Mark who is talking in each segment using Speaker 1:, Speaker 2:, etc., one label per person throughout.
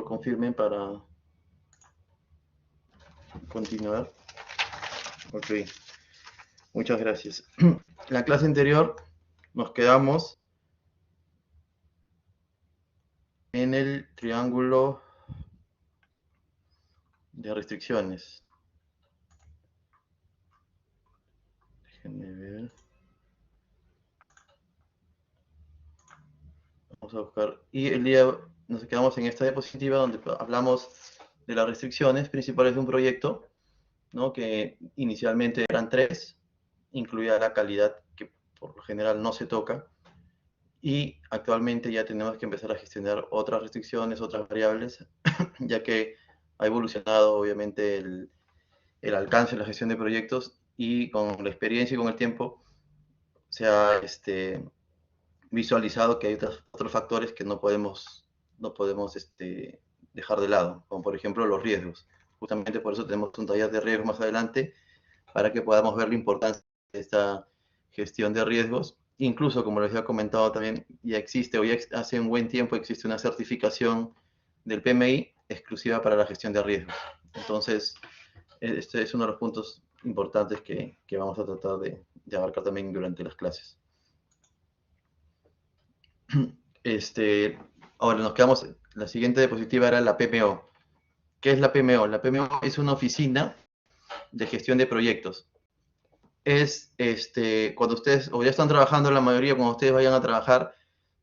Speaker 1: favor confirmen para continuar. Ok, muchas gracias. La clase anterior nos quedamos en el triángulo de restricciones. Déjenme ver. Vamos a buscar. Y el día nos quedamos en esta diapositiva donde hablamos de las restricciones principales de un proyecto, ¿no? Que inicialmente eran 3, incluida la calidad, que por lo general no se toca. Y actualmente ya tenemos que empezar a gestionar otras restricciones, otras variables, ya que ha evolucionado obviamente el alcance de la gestión de proyectos y con la experiencia y con el tiempo se ha visualizado que hay otros factores que no podemos dejar de lado, como por ejemplo los riesgos. Justamente por eso tenemos un taller de riesgos más adelante, para que podamos ver la importancia de esta gestión de riesgos. Incluso, como les había comentado también, ya existe, o ya hace un buen tiempo existe una certificación del PMI exclusiva para la gestión de riesgos. Entonces, este es uno de los puntos importantes que vamos a tratar de abarcar también durante las clases. Ahora nos quedamos, la siguiente diapositiva era la PMO. ¿Qué es la PMO? La PMO es una oficina de gestión de proyectos. Es cuando ustedes, o ya están trabajando, la mayoría, cuando ustedes vayan a trabajar,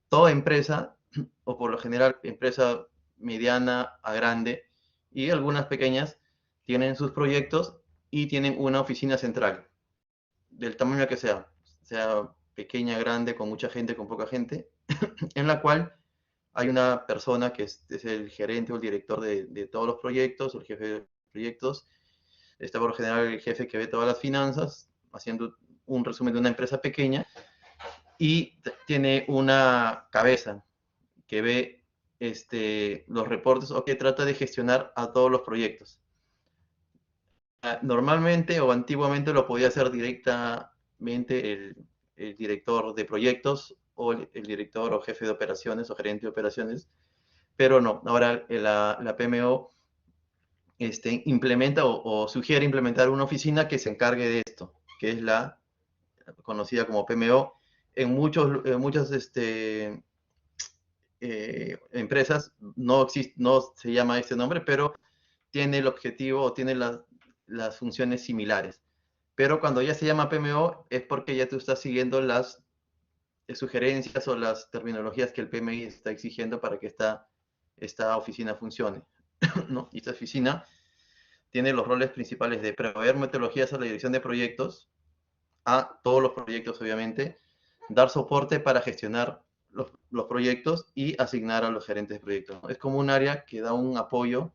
Speaker 1: toda empresa, o por lo general empresa mediana a grande, y algunas pequeñas, tienen sus proyectos y tienen una oficina central, del tamaño que sea pequeña, grande, con mucha gente, con poca gente, en la cual hay una persona que es el gerente o el director de todos los proyectos, o el jefe de proyectos. Está por lo general el jefe que ve todas las finanzas, haciendo un resumen de una empresa pequeña, y tiene una cabeza que ve los reportes o que trata de gestionar a todos los proyectos. Normalmente o antiguamente lo podía hacer directamente el director de proyectos o el director o jefe de operaciones o gerente de operaciones, pero no, ahora la PMO implementa o sugiere implementar una oficina que se encargue de esto, que es la conocida como PMO. En muchas empresas no se llama este nombre, pero tiene el objetivo o tiene las funciones similares. Pero cuando ya se llama PMO es porque ya tú estás siguiendo las sugerencias o las terminologías que el PMI está exigiendo para que esta oficina funcione, ¿no? Y esta oficina tiene los roles principales de proveer metodologías a la dirección de proyectos, a todos los proyectos obviamente, dar soporte para gestionar los proyectos y asignar a los gerentes de proyectos, ¿no? Es como un área que da un apoyo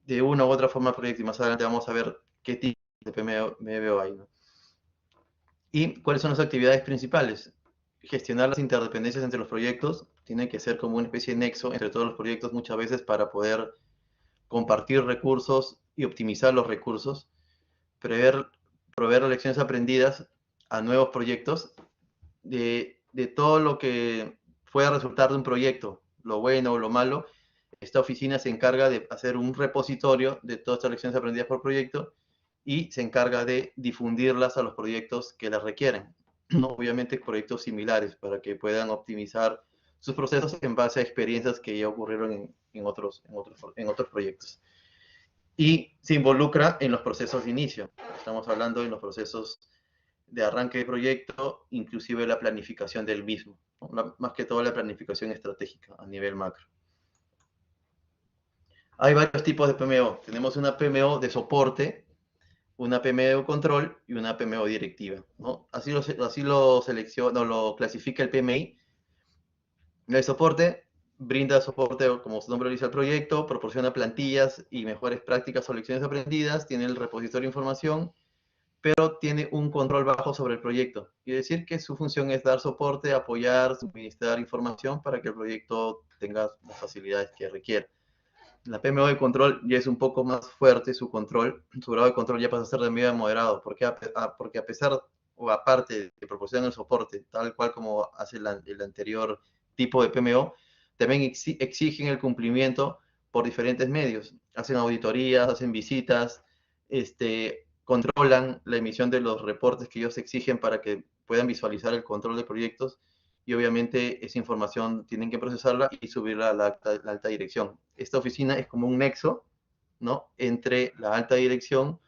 Speaker 1: de una u otra forma al proyecto, y más adelante vamos a ver qué tipo de PMO hay, ¿no? ¿Y cuáles son las actividades principales? Gestionar las interdependencias entre los proyectos, tiene que ser como una especie de nexo entre todos los proyectos muchas veces para poder compartir recursos y optimizar los recursos, proveer lecciones aprendidas a nuevos proyectos de todo lo que pueda resultar de un proyecto, lo bueno o lo malo. Esta oficina se encarga de hacer un repositorio de todas estas lecciones aprendidas por proyecto y se encarga de difundirlas a los proyectos que las requieren, ¿no? Obviamente proyectos similares para que puedan optimizar sus procesos en base a experiencias que ya ocurrieron en otros proyectos. Y se involucra en los procesos de inicio. Estamos hablando de los procesos de arranque de proyecto, inclusive la planificación del mismo, ¿no? Más que todo la planificación estratégica a nivel macro. Hay varios tipos de PMO. Tenemos una PMO de soporte, una PMO de control y una PMO directiva, ¿no? Así lo selecciona, lo clasifica el PMI. El soporte brinda soporte, como su nombre lo dice, al proyecto, proporciona plantillas y mejores prácticas o lecciones aprendidas, tiene el repositorio de información, pero tiene un control bajo sobre el proyecto. Quiere decir que su función es dar soporte, apoyar, suministrar información para que el proyecto tenga las facilidades que requiere. La PMO de control ya es un poco más fuerte, su grado de control ya pasa a ser de medio a moderado, porque a pesar o aparte de proporcionar el soporte, tal cual como hace el anterior tipo de PMO, también exigen el cumplimiento por diferentes medios. Hacen auditorías, hacen visitas, controlan la emisión de los reportes que ellos exigen para que puedan visualizar el control de proyectos, y obviamente esa información tienen que procesarla y subirla a la alta dirección. Esta oficina es como un nexo, ¿no?, entre la alta dirección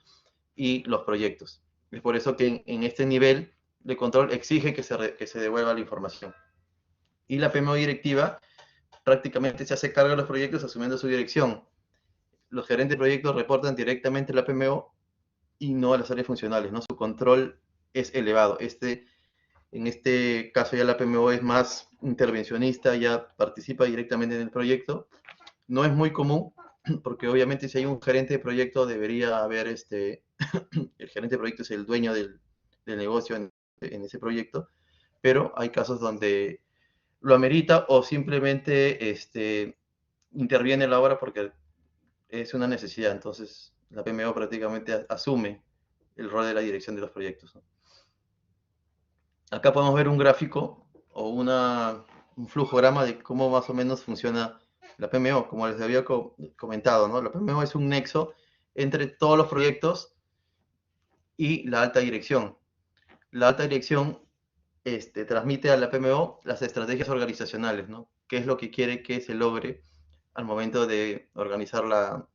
Speaker 1: y los proyectos. Es por eso que en este nivel de control exige que se devuelva la información. Y la PMO directiva prácticamente se hace cargo de los proyectos asumiendo su dirección. Los gerentes de proyectos reportan directamente a la PMO y no a las áreas funcionales, ¿no? Su control es elevado. En este caso ya la PMO es más intervencionista, ya participa directamente en el proyecto. No es muy común, porque obviamente si hay un gerente de proyecto debería haber el gerente de proyecto es el dueño del negocio en ese proyecto, pero hay casos donde lo amerita o simplemente interviene la obra porque es una necesidad. Entonces la PMO prácticamente asume el rol de la dirección de los proyectos, ¿no? Acá podemos ver un gráfico o un flujograma de cómo más o menos funciona la PMO. Como les había comentado, ¿no? La PMO es un nexo entre todos los proyectos y la alta dirección. La alta dirección transmite a la PMO las estrategias organizacionales, ¿no? ¿Qué es lo que quiere que se logre al momento de organizar la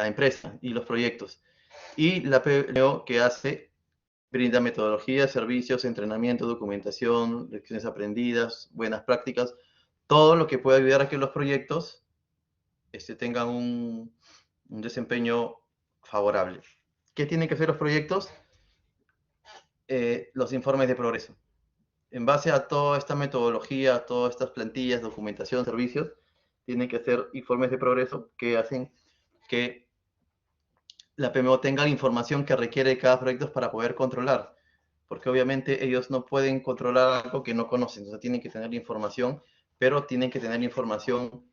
Speaker 1: empresa y los proyectos? Y la PMO, ¿qué hace? Brinda metodologías, servicios, entrenamiento, documentación, lecciones aprendidas, buenas prácticas, todo lo que pueda ayudar a que los proyectos tengan un desempeño favorable. ¿Qué tienen que hacer los proyectos? Los informes de progreso. En base a toda esta metodología, a todas estas plantillas, documentación, servicios, tienen que hacer informes de progreso que hacen que la PMO tenga la información que requiere cada proyecto para poder controlar, porque obviamente ellos no pueden controlar algo que no conocen, entonces tienen que tener información, pero tienen que tener información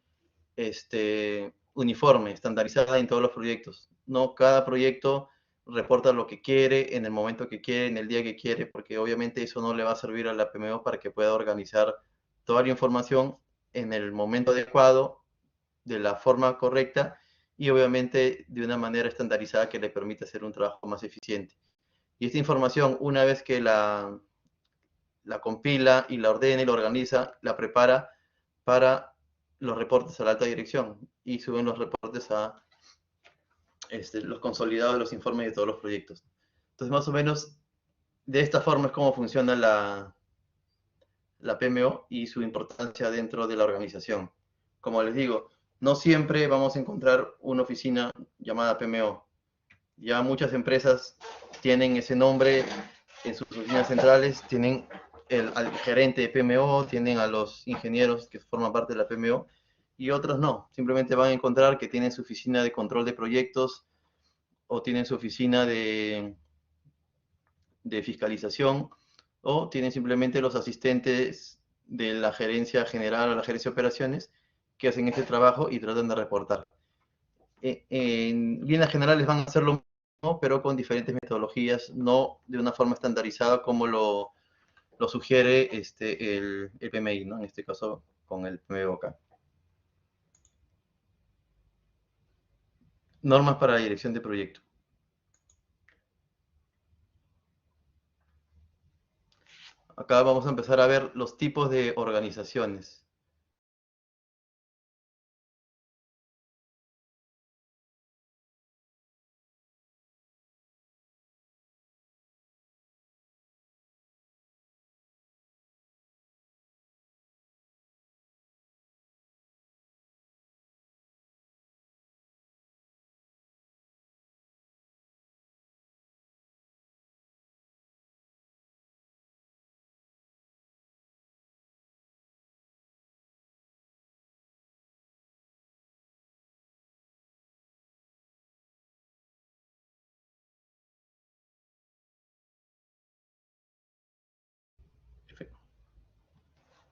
Speaker 1: uniforme, estandarizada en todos los proyectos. No cada proyecto reporta lo que quiere, en el momento que quiere, en el día que quiere, porque obviamente eso no le va a servir a la PMO para que pueda organizar toda la información en el momento adecuado, de la forma correcta y obviamente de una manera estandarizada que le permita hacer un trabajo más eficiente. Y esta información, una vez que la compila y la ordena y la organiza, la prepara para los reportes a la alta dirección y suben los reportes a los consolidados de los informes de todos los proyectos. Entonces, más o menos, de esta forma es como funciona la PMO y su importancia dentro de la organización. Como les digo, no siempre vamos a encontrar una oficina llamada PMO. Ya muchas empresas tienen ese nombre en sus oficinas centrales, tienen al gerente de PMO, tienen a los ingenieros que forman parte de la PMO, y otros no. Simplemente van a encontrar que tienen su oficina de control de proyectos o tienen su oficina de fiscalización, o tienen simplemente los asistentes de la gerencia general o la gerencia de operaciones que hacen este trabajo y tratan de reportar. En líneas generales van a hacerlo, ¿no?, pero con diferentes metodologías, no de una forma estandarizada como lo sugiere el PMI, ¿no? En este caso con el PMBOK. Normas para la dirección de proyecto. Acá vamos a empezar a ver los tipos de organizaciones.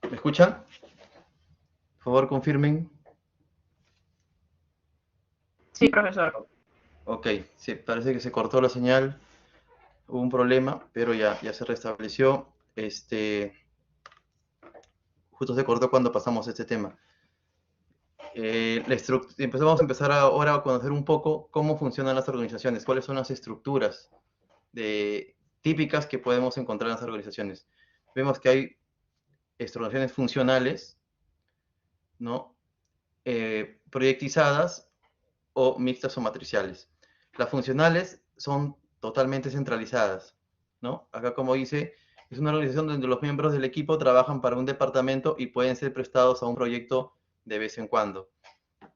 Speaker 1: ¿Me escuchan? Por favor, confirmen.
Speaker 2: Sí, profesor.
Speaker 1: Ok, sí, parece que se cortó la señal, hubo un problema, pero ya se restableció. Justo se cortó cuando pasamos este tema. Vamos a empezar ahora a conocer un poco cómo funcionan las organizaciones, cuáles son las estructuras típicas que podemos encontrar en las organizaciones. Vemos que hay organizaciones funcionales, ¿no? Proyectizadas o mixtas o matriciales. Las funcionales son totalmente centralizadas, ¿no? Acá, como dice, es una organización donde los miembros del equipo trabajan para un departamento y pueden ser prestados a un proyecto de vez en cuando.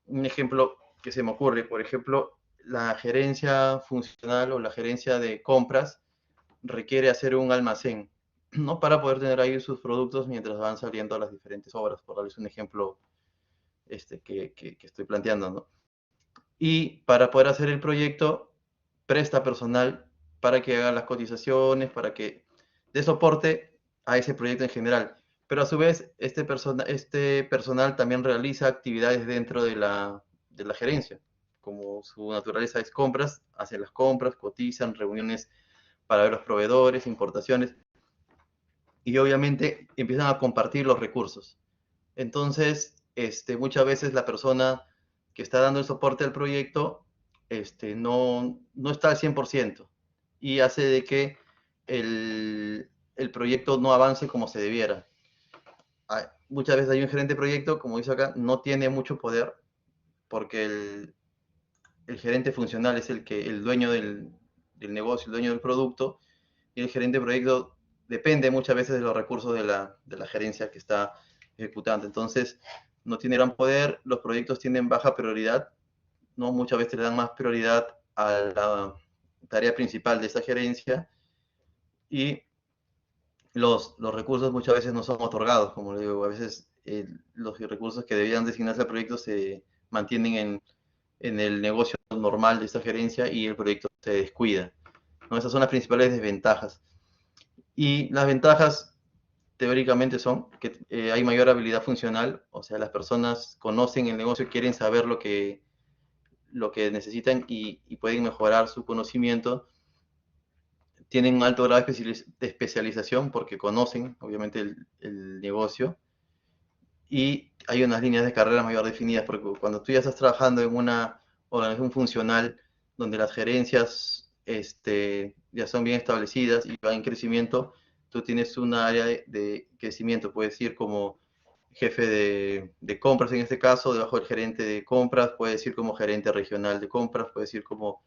Speaker 1: Un ejemplo que se me ocurre, por ejemplo, la gerencia funcional o la gerencia de compras requiere hacer un almacén, ¿no? Para poder tener ahí sus productos mientras van saliendo las diferentes obras, por darles un ejemplo que estoy planteando, ¿no? Y para poder hacer el proyecto, presta personal para que haga las cotizaciones, para que dé soporte a ese proyecto en general. Pero a su vez, este personal también realiza actividades dentro de la gerencia. Como su naturaleza es compras, hacen las compras, cotizan, reuniones para ver los proveedores, importaciones, y obviamente empiezan a compartir los recursos. Entonces, muchas veces la persona que está dando el soporte al proyecto no está al 100% y hace de que el proyecto no avance como se debiera. Muchas veces hay un gerente de proyecto, como dice acá, no tiene mucho poder porque el gerente funcional es el dueño del negocio, el dueño del producto, y el gerente de proyecto depende muchas veces de los recursos de la gerencia que está ejecutando. Entonces, no tiene gran poder, los proyectos tienen baja prioridad, ¿no? Muchas veces le dan más prioridad a la tarea principal de esa gerencia y los recursos muchas veces no son otorgados, como le digo, a veces los recursos que debían designarse al proyecto se mantienen en el negocio normal de esta gerencia y el proyecto se descuida, ¿no? Esas son las principales desventajas. Y las ventajas teóricamente son que hay mayor habilidad funcional, o sea, las personas conocen el negocio, quieren saber lo que necesitan y pueden mejorar su conocimiento. Tienen un alto grado de especialización porque conocen, obviamente, el negocio. Y hay unas líneas de carrera mayor definidas, porque cuando tú ya estás trabajando en una organización funcional donde las gerencias ya son bien establecidas y van en crecimiento, tú tienes un área de crecimiento, puedes ir como jefe de compras en este caso, debajo del gerente de compras, puedes ir como gerente regional de compras, puedes ir como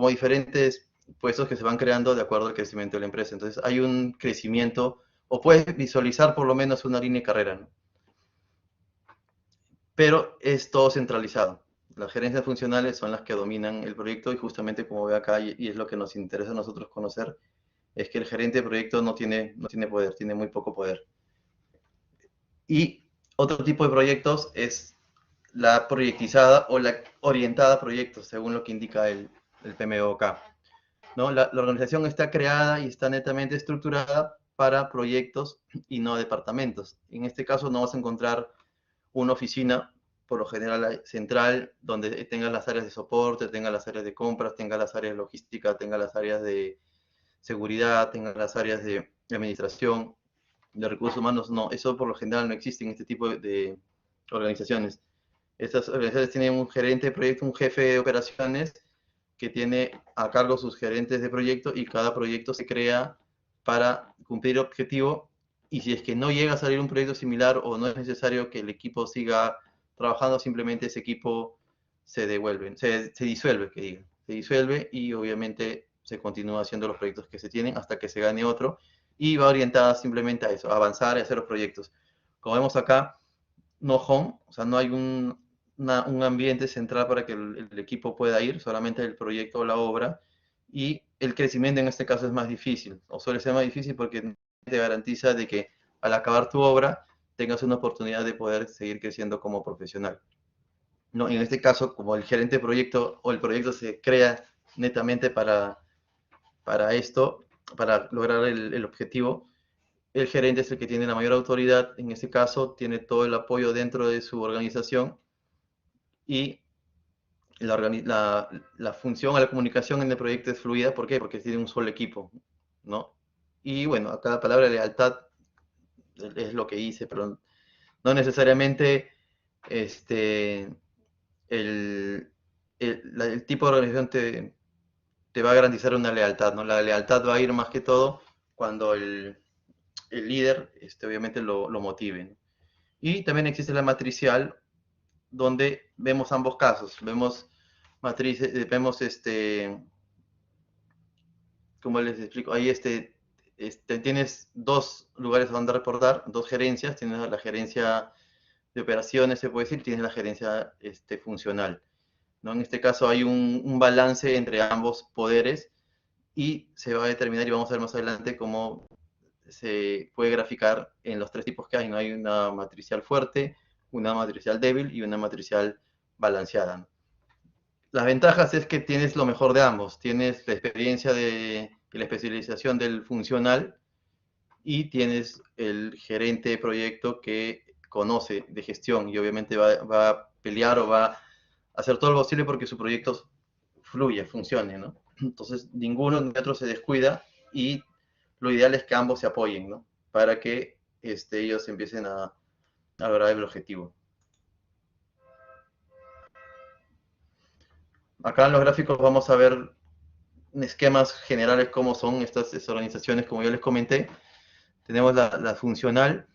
Speaker 1: diferentes puestos que se van creando de acuerdo al crecimiento de la empresa. Entonces hay un crecimiento, o puedes visualizar por lo menos una línea de carrera, ¿no? Pero es todo centralizado. Las gerencias funcionales son las que dominan el proyecto y justamente como ve acá, y es lo que nos interesa a nosotros conocer, es que el gerente de proyecto no tiene poder, tiene muy poco poder. Y otro tipo de proyectos es la proyectizada o la orientada a proyectos, según lo que indica el PMBOK, ¿no? La organización está creada y está netamente estructurada para proyectos y no departamentos. En este caso no vas a encontrar una oficina, por lo general central, donde tenga las áreas de soporte, tenga las áreas de compras, tenga las áreas de logística, tenga las áreas de seguridad, tenga las áreas de administración, de recursos humanos. No, eso por lo general no existe en este tipo de organizaciones. Estas organizaciones tienen un gerente de proyecto, un jefe de operaciones que tiene a cargo sus gerentes de proyecto y cada proyecto se crea para cumplir el objetivo, y si es que no llega a salir un proyecto similar o no es necesario que el equipo siga trabajando, simplemente ese equipo se disuelve, que diga, se disuelve y obviamente se continúa haciendo los proyectos que se tienen hasta que se gane otro y va orientada simplemente a eso, a avanzar y a hacer los proyectos. Como vemos acá, no home, o sea, no hay un ambiente central para que el equipo pueda ir, solamente el proyecto o la obra, y el crecimiento en este caso es más difícil, o suele ser más difícil porque te garantiza de que al acabar tu obra tengas una oportunidad de poder seguir creciendo como profesional. No, en este caso, como el gerente de proyecto o el proyecto se crea netamente para esto, para lograr el objetivo, el gerente es el que tiene la mayor autoridad, en este caso tiene todo el apoyo dentro de su organización y la función o la comunicación en el proyecto es fluida. ¿Por qué? Porque tiene un solo equipo, ¿no? Y bueno, acá la palabra lealtad es lo que hice, pero no necesariamente este, el, el tipo de organización te va a garantizar una lealtad, ¿no? La lealtad va a ir más que todo cuando el líder, obviamente, lo motive, ¿no? Y también existe la matricial, donde vemos ambos casos. Vemos matrices, vemos ¿cómo les explico? Ahí tienes dos lugares a donde reportar, dos gerencias. Tienes la gerencia de operaciones, se puede decir, tienes la gerencia funcional, ¿no? En este caso hay un balance entre ambos poderes y se va a determinar, y vamos a ver más adelante cómo se puede graficar en los tres tipos que hay, ¿no? Hay una matricial fuerte, una matricial débil y una matricial balanceada, ¿no? Las ventajas es que tienes lo mejor de ambos. Tienes la experiencia y la especialización del funcional, y tienes el gerente de proyecto que conoce de gestión y obviamente va a pelear o va a hacer todo lo posible porque su proyecto fluya, funcione, ¿no? Entonces, ninguno ni otro se descuida, y lo ideal es que ambos se apoyen, ¿no? Para que ellos empiecen a lograr el objetivo. Acá en los gráficos vamos a ver esquemas generales, cómo son estas organizaciones. Como ya les comenté, tenemos la funcional,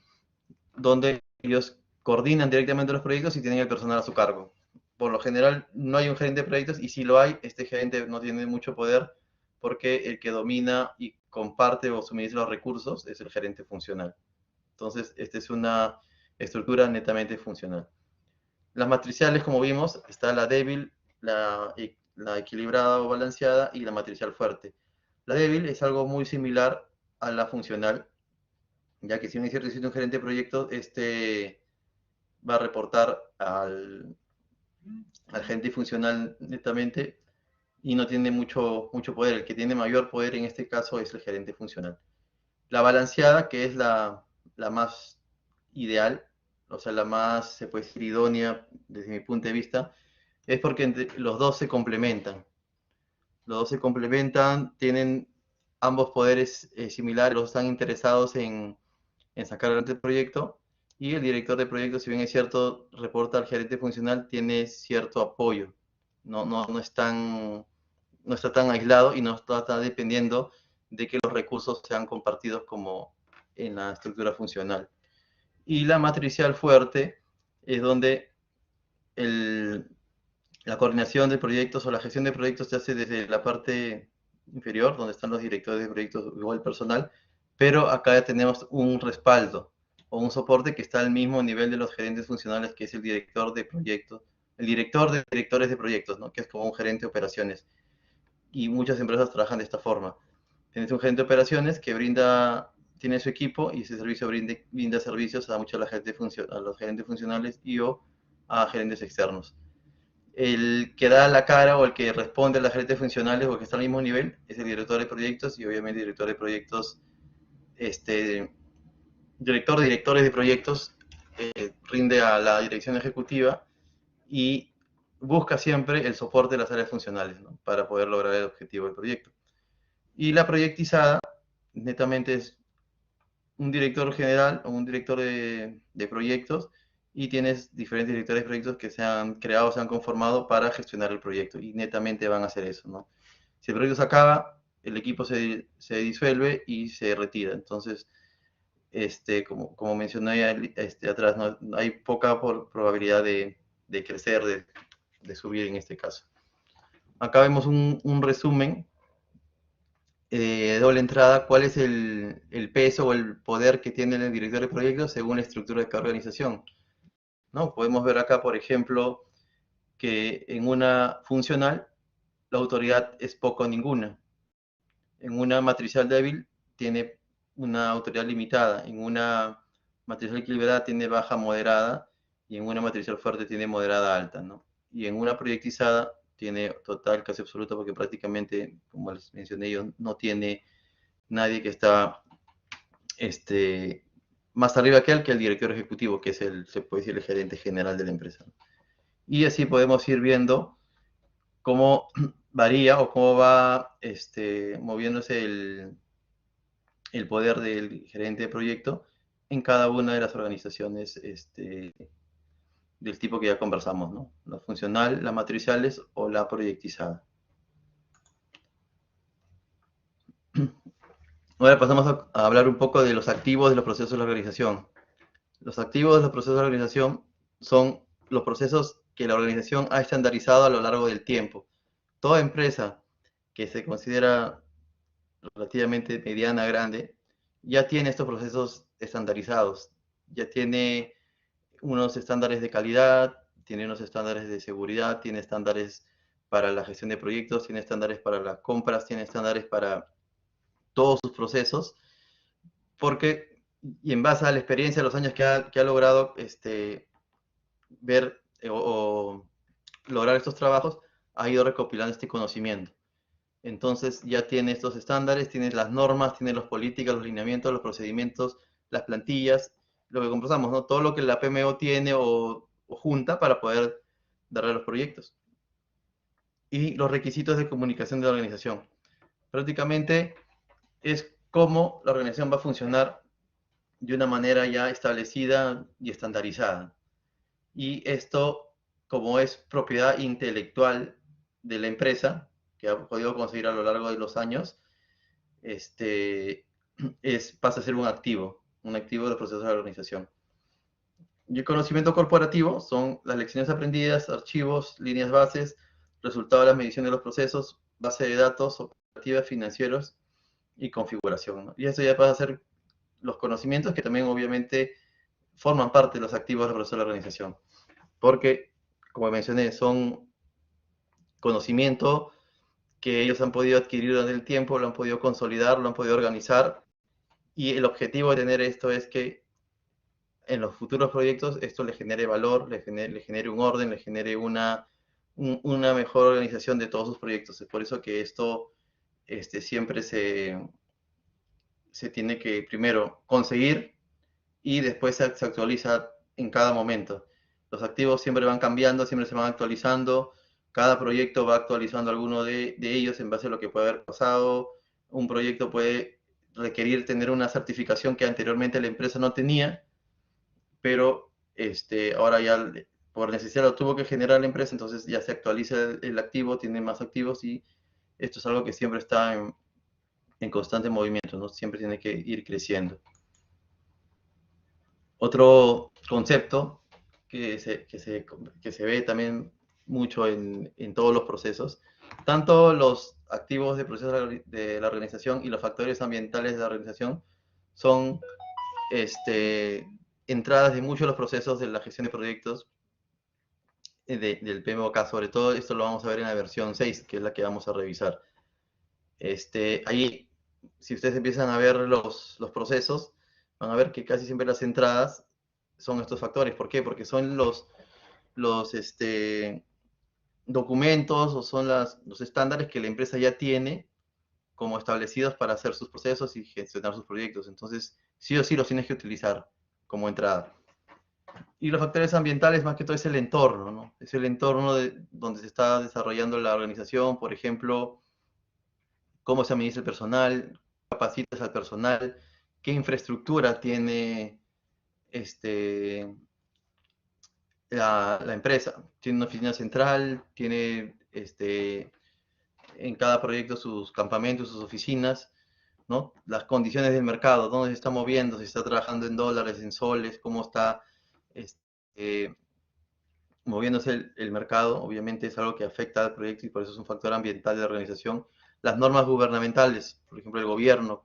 Speaker 1: donde ellos coordinan directamente los proyectos y tienen el personal a su cargo. Por lo general no hay un gerente de proyectos, y si lo hay, este gerente no tiene mucho poder, porque el que domina y comparte o suministra los recursos es el gerente funcional. Entonces, esta es una estructura netamente funcional. Las matriciales, como vimos, está la débil, la equilibrada o balanceada, y la matricial fuerte. La débil es algo muy similar a la funcional, ya que si bien es cierto, existe un gerente de proyecto, va a reportar al gerente funcional netamente, y no tiene mucho poder. El que tiene mayor poder en este caso es el gerente funcional. La balanceada, que es la más ideal, o sea, la más, se puede decir, idónea desde mi punto de vista, es porque los dos se complementan. Los dos se complementan, tienen ambos poderes similares, los están interesados en sacar adelante el proyecto, y el director de proyecto, si bien es cierto, reporta al gerente funcional, tiene cierto apoyo. No no está tan aislado y no está tan dependiendo de que los recursos sean compartidos como en la estructura funcional. Y la matricial fuerte es donde el, la coordinación de proyectos o la gestión de proyectos se hace desde la parte inferior, donde están los directores de proyectos o el personal, pero acá ya tenemos un respaldo o un soporte que está al mismo nivel de los gerentes funcionales, que es el director de proyectos, el director de directores de proyectos, ¿no? Que es como un gerente de operaciones. Y muchas empresas trabajan de esta forma. Tienes un gerente de operaciones que tiene su equipo, y ese servicio brinda servicios a muchos a los gerentes funcionales y o a gerentes externos. El que da la cara o el que responde a las gerentes funcionales o que está al mismo nivel es el director de proyectos, y obviamente el director de proyectos, director de directores de proyectos, rinde a la dirección ejecutiva y busca siempre el soporte de las áreas funcionales, ¿no? Para poder lograr el objetivo del proyecto. Y la proyectizada netamente es un director general o un director de proyectos, y tienes diferentes directores de proyectos que se han creado, se han conformado para gestionar el proyecto, y netamente van a hacer eso, ¿no? Si el proyecto se acaba, el equipo se disuelve y se retira. Entonces, como mencioné atrás, ¿no? Hay poca probabilidad de crecer, de subir en este caso. Acá vemos un resumen de doble entrada, cuál es el peso o el poder que tiene el director de proyectos según la estructura de cada organización, ¿no? Podemos ver acá, por ejemplo, que en una funcional la autoridad es poco o ninguna. En una matricial débil tiene una autoridad limitada. En una matricial equilibrada tiene baja moderada, y en una matricial fuerte tiene moderada alta, ¿no? Y en una proyectizada tiene total, casi absoluta, porque prácticamente, como les mencioné yo, no tiene nadie que está más arriba que el director ejecutivo, que es se puede decir, el gerente general de la empresa. Y así podemos ir viendo cómo varía o cómo va moviéndose el poder del gerente de proyecto en cada una de las organizaciones del tipo que ya conversamos, ¿no? La funcional, las matriciales o la proyectizada. Ahora pasamos a hablar un poco de los activos de los procesos de la organización. Los activos de los procesos de la organización son los procesos que la organización ha estandarizado a lo largo del tiempo. Toda empresa que se considera relativamente mediana, grande, ya tiene estos procesos estandarizados, ya tiene unos estándares de calidad, tiene unos estándares de seguridad, tiene estándares para la gestión de proyectos, tiene estándares para las compras, tiene estándares para todos sus procesos, porque, y en base a la experiencia de los años que ha logrado ver o lograr estos trabajos, ha ido recopilando este conocimiento. Entonces ya tiene estos estándares, tiene las normas, tiene las políticas, los lineamientos, los procedimientos, las plantillas, lo que conversamos, ¿no? Todo lo que la PMO tiene o junta para poder darle los proyectos. Y los requisitos de comunicación de la organización. Prácticamente es cómo la organización va a funcionar de una manera ya establecida y estandarizada. Y esto, como es propiedad intelectual de la empresa, que ha podido conseguir a lo largo de los años, pasa a ser un activo de los procesos de la organización. Y el conocimiento corporativo son las lecciones aprendidas, archivos, líneas bases, resultado de la medición de los procesos, base de datos, operativas, financieros y configuración, ¿no? Y eso ya pasa a ser los conocimientos que también obviamente forman parte de los activos del proceso de la organización. Porque, como mencioné, son conocimiento que ellos han podido adquirir durante el tiempo, lo han podido consolidar, lo han podido organizar. Y el objetivo de tener esto es que en los futuros proyectos esto le genere valor, le genere un orden, le genere una mejor organización de todos sus proyectos. Es por eso que esto siempre se tiene que primero conseguir y después se actualiza en cada momento. Los activos siempre van cambiando, siempre se van actualizando. Cada proyecto va actualizando alguno de ellos en base a lo que puede haber pasado. Un proyecto puede requerir tener una certificación que anteriormente la empresa no tenía, pero ahora ya por necesidad lo tuvo que generar la empresa, entonces ya se actualiza el activo, tiene más activos y esto es algo que siempre está en constante movimiento, ¿no? Siempre tiene que ir creciendo. Otro concepto que se ve también mucho en todos los procesos, tanto los activos de procesos de la organización y los factores ambientales de la organización son entradas de muchos de los procesos de la gestión de proyectos del PMOK. Sobre todo esto lo vamos a ver en la versión 6, que es la que vamos a revisar. Ahí, si ustedes empiezan a ver los procesos, van a ver que casi siempre las entradas son estos factores. ¿Por qué? Porque son los documentos o son los estándares que la empresa ya tiene como establecidos para hacer sus procesos y gestionar sus proyectos. Entonces, sí o sí los tienes que utilizar como entrada. Y los factores ambientales, más que todo, es el entorno, ¿no? Es el entorno donde se está desarrollando la organización, por ejemplo, cómo se administra el personal, capacitas al personal, qué infraestructura tiene la empresa. Tiene una oficina central, tiene en cada proyecto sus campamentos, sus oficinas, ¿no? Las condiciones del mercado, dónde se está moviendo, si está trabajando en dólares, en soles, cómo está moviéndose el mercado. Obviamente es algo que afecta al proyecto y por eso es un factor ambiental de la organización. Las normas gubernamentales, por ejemplo, el gobierno,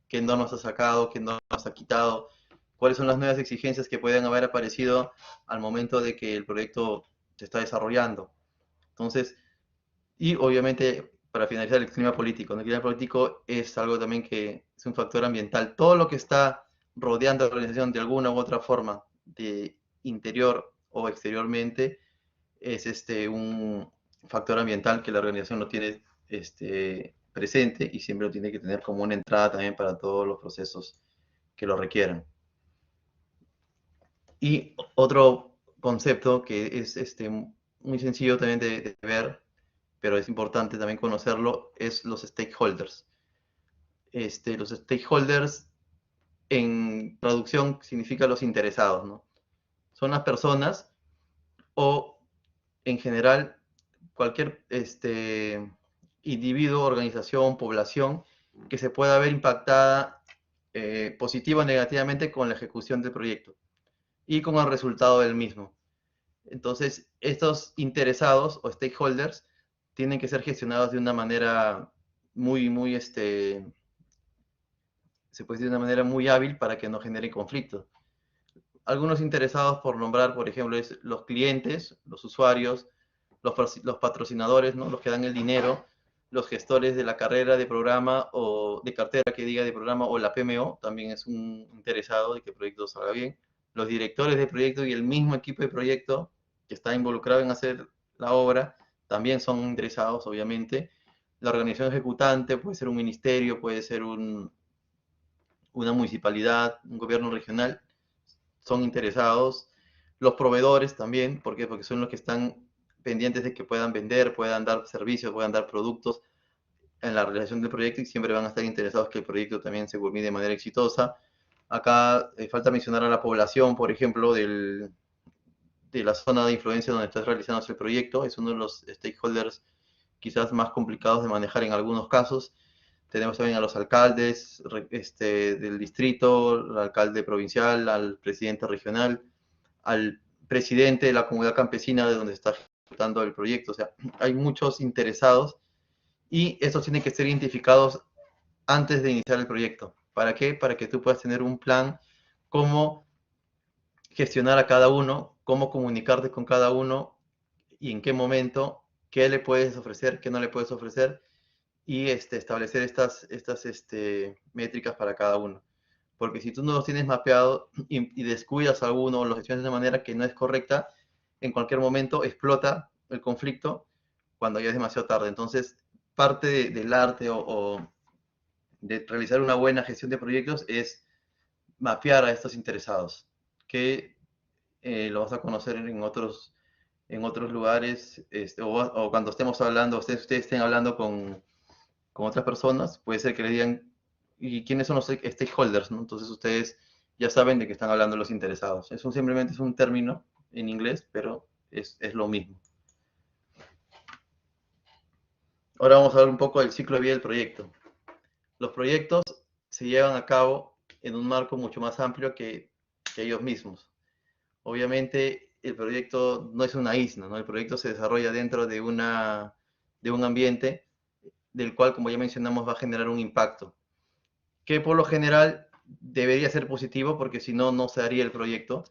Speaker 1: qué normas ha sacado, qué normas ha quitado, cuáles son las nuevas exigencias que pueden haber aparecido al momento de que el proyecto se está desarrollando. Entonces, y obviamente, para finalizar, el clima político. El clima político es algo también que es un factor ambiental. Todo lo que está rodeando a la organización de alguna u otra forma, de interior o exteriormente, es un factor ambiental que la organización no tiene presente y siempre lo tiene que tener como una entrada también para todos los procesos que lo requieran. Y otro concepto que es muy sencillo también de ver, pero es importante también conocerlo, es los stakeholders. Los stakeholders en traducción significa los interesados, ¿no? Son las personas o en general cualquier individuo, organización, población que se pueda ver impactada positiva o negativamente con la ejecución del proyecto y con el resultado del mismo. Entonces, estos interesados o stakeholders tienen que ser gestionados de una manera muy, se puede decir de una manera muy hábil para que no genere conflictos. Algunos interesados por nombrar, por ejemplo, es los clientes, los usuarios, los patrocinadores, ¿no? Los que dan el dinero, los gestores de la carrera de programa o de cartera que diga de programa, o la PMO, también es un interesado de que el proyecto salga bien. Los directores de proyecto y el mismo equipo de proyecto que está involucrado en hacer la obra también son interesados, obviamente. La organización ejecutante puede ser un ministerio, puede ser una municipalidad, un gobierno regional, son interesados. Los proveedores también, ¿por qué? Porque son los que están pendientes de que puedan vender, puedan dar servicios, puedan dar productos en la realización del proyecto y siempre van a estar interesados que el proyecto también se culmine de manera exitosa. Acá falta mencionar a la población, por ejemplo, de la zona de influencia donde está realizándose el proyecto. Es uno de los stakeholders quizás más complicados de manejar en algunos casos. Tenemos también a los alcaldes del distrito, al alcalde provincial, al presidente regional, al presidente de la comunidad campesina de donde está ejecutando el proyecto. O sea, hay muchos interesados y estos tienen que ser identificados antes de iniciar el proyecto. ¿Para qué? Para que tú puedas tener un plan, cómo gestionar a cada uno, cómo comunicarte con cada uno y en qué momento, qué le puedes ofrecer, qué no le puedes ofrecer y establecer estas métricas para cada uno. Porque si tú no los tienes mapeado y descuidas a alguno o los gestionas de una manera que no es correcta, en cualquier momento explota el conflicto cuando ya es demasiado tarde. Entonces, parte del arte o de realizar una buena gestión de proyectos es mapear a estos interesados, que lo vas a conocer en otros lugares, o cuando estemos hablando, ustedes estén hablando con otras personas, puede ser que le digan, ¿y quiénes son los stakeholders? ¿No? Entonces ustedes ya saben de qué están hablando los interesados. Eso simplemente es un término en inglés, pero es lo mismo. Ahora vamos a hablar un poco del ciclo de vida del proyecto. Los proyectos se llevan a cabo en un marco mucho más amplio que ellos mismos. Obviamente el proyecto no es una isla, ¿no? El proyecto se desarrolla dentro de un ambiente del cual, como ya mencionamos, va a generar un impacto, que por lo general debería ser positivo porque si no, no se haría el proyecto,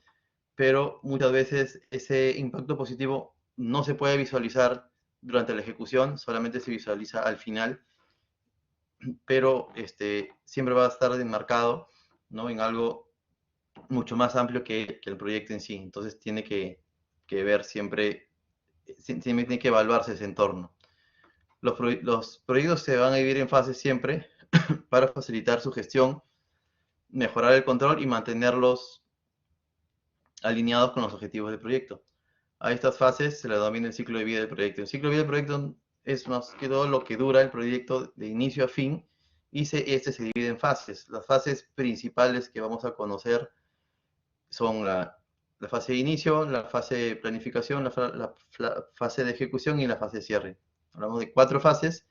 Speaker 1: pero muchas veces ese impacto positivo no se puede visualizar durante la ejecución, solamente se visualiza al final, pero siempre va a estar enmarcado, ¿no? En algo mucho más amplio que el proyecto en sí. Entonces tiene que ver siempre tiene que evaluarse ese entorno. Los proyectos se van a dividir en fases siempre para facilitar su gestión, mejorar el control y mantenerlos alineados con los objetivos del proyecto. A estas fases se le denomina el ciclo de vida del proyecto. El ciclo de vida del proyecto es más que todo lo que dura el proyecto de inicio a fin y este se divide en fases. Las fases principales que vamos a conocer son la fase de inicio, la fase de planificación, la fase de ejecución y la fase de cierre. Hablamos de 4 fases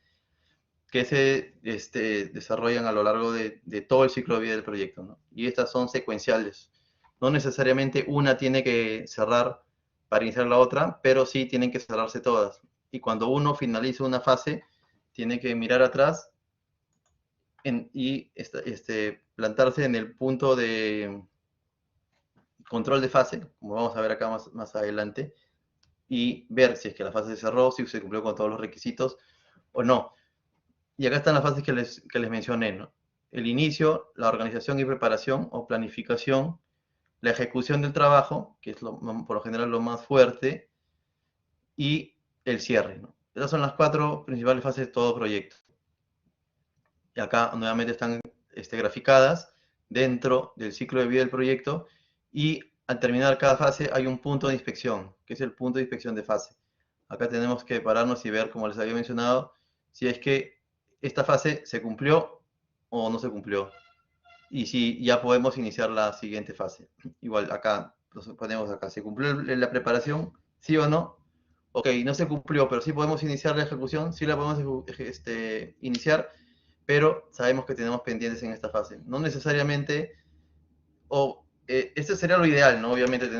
Speaker 1: que se desarrollan a lo largo de todo el ciclo de vida del proyecto, ¿no? Y estas son secuenciales. No necesariamente una tiene que cerrar para iniciar la otra, pero sí tienen que cerrarse todas. Y cuando uno finaliza una fase, tiene que mirar atrás y plantarse en el punto de control de fase, como vamos a ver acá más adelante, y ver si es que la fase se cerró, si se cumplió con todos los requisitos o no. Y acá están las fases que les mencioné, ¿no? El inicio, la organización y preparación o planificación, la ejecución del trabajo, que es por lo general lo más fuerte, y el cierre, ¿no? Esas son las 4 principales fases de todo proyecto. Y acá nuevamente están graficadas dentro del ciclo de vida del proyecto y al terminar cada fase hay un punto de inspección, que es el punto de inspección de fase. Acá tenemos que pararnos y ver, como les había mencionado, si es que esta fase se cumplió o no se cumplió. Y si ya podemos iniciar la siguiente fase. Igual acá, ponemos acá, se cumplió la preparación, ¿Sí o no? Ok, no se cumplió, pero sí podemos iniciar la ejecución, sí la podemos iniciar, pero sabemos que tenemos pendientes en esta fase. No necesariamente, este sería lo ideal, ¿no? Obviamente,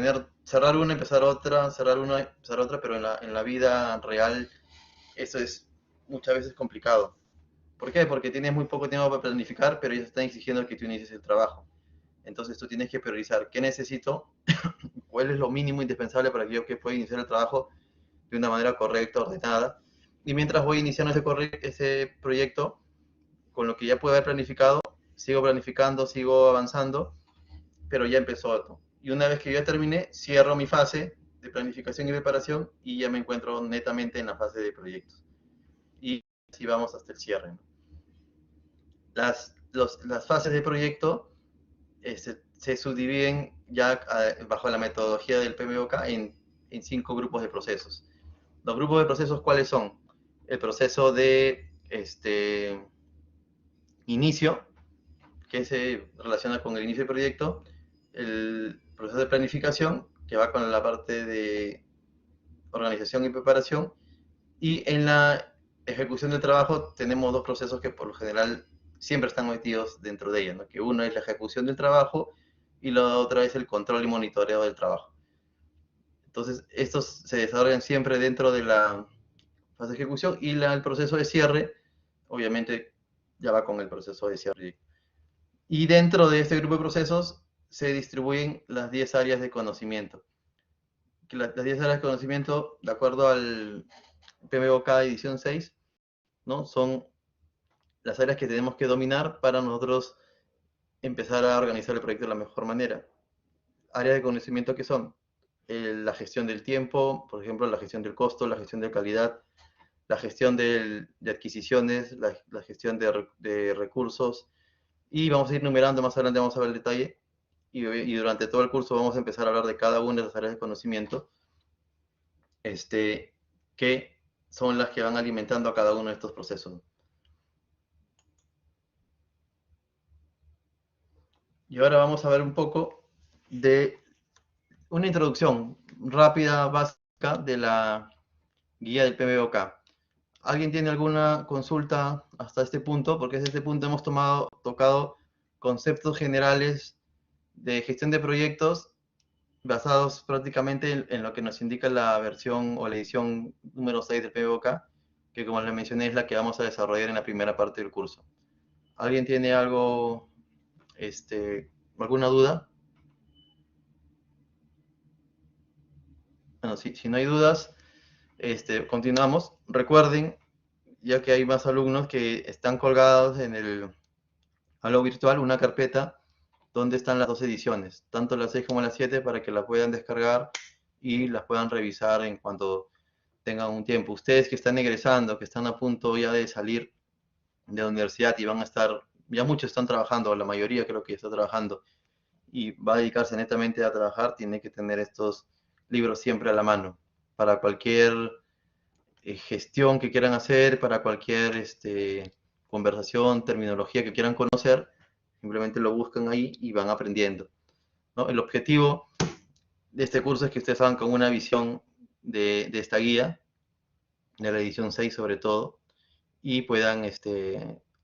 Speaker 1: cerrar una, empezar otra, cerrar una, empezar otra, pero en la vida real eso es muchas veces complicado. ¿Por qué? Porque tienes muy poco tiempo para planificar, pero ellos están exigiendo que tú inicies el trabajo. Entonces tú tienes que priorizar qué necesito, cuál es lo mínimo indispensable para que yo pueda iniciar el trabajo de una manera correcta, ordenada. Y mientras voy iniciando ese proyecto, con lo que ya puedo haber planificado, sigo planificando, sigo avanzando, pero ya empezó otro. Y una vez que ya terminé, cierro mi fase de planificación y preparación y ya me encuentro netamente en la fase de proyectos. Y así vamos hasta el cierre, ¿no? Las fases de proyecto se subdividen ya bajo la metodología del PMBOK en 5 grupos de procesos. Los grupos de procesos, ¿cuáles son? El proceso de inicio, que se relaciona con el inicio del proyecto, el proceso de planificación, que va con la parte de organización y preparación, y en la ejecución del trabajo tenemos dos procesos que por lo general siempre están metidos dentro de ella, ¿no? Que uno es la ejecución del trabajo y la otra es el control y monitoreo del trabajo. Entonces, estos se desarrollan siempre dentro de la fase de ejecución y el proceso de cierre, obviamente, ya va con el proceso de cierre. Y dentro de este grupo de procesos se distribuyen las 10 áreas de conocimiento. Las 10 áreas de conocimiento, de acuerdo al PMBOK edición 6, ¿no? Son las áreas que tenemos que dominar para nosotros empezar a organizar el proyecto de la mejor manera. Áreas de conocimiento que son la gestión del tiempo, por ejemplo, la gestión del costo, la gestión de calidad, la gestión de adquisiciones, la gestión de recursos, y vamos a ir numerando, más adelante vamos a ver el detalle, y durante todo el curso vamos a empezar a hablar de cada una de las áreas de conocimiento, que son las que van alimentando a cada uno de estos procesos. Y ahora vamos a ver un poco de una introducción rápida, básica, de la guía del PMBOK. ¿Alguien tiene alguna consulta hasta este punto? Porque desde este punto hemos tocado conceptos generales de gestión de proyectos basados prácticamente en lo que nos indica la versión o la edición número 6 del PMBOK, que como les mencioné es la que vamos a desarrollar en la primera parte del curso. ¿Alguien tiene algo, alguna duda? Bueno, si no hay dudas, continuamos. Recuerden, ya que hay más alumnos que están colgados en el Halo virtual, una carpeta donde están las dos ediciones, tanto las 6 como las 7, para que las puedan descargar y las puedan revisar en cuanto tengan un tiempo. Ustedes que están egresando, que están a punto ya de salir de la universidad y van a estar, ya muchos están trabajando, la mayoría creo que está trabajando, y va a dedicarse netamente a trabajar, tiene que tener estos libros siempre a la mano para cualquier gestión que quieran hacer, para cualquier conversación, terminología que quieran conocer, simplemente lo buscan ahí y van aprendiendo, ¿no? El objetivo de este curso es que ustedes hagan con una visión de esta guía, de la edición 6 sobre todo, y puedan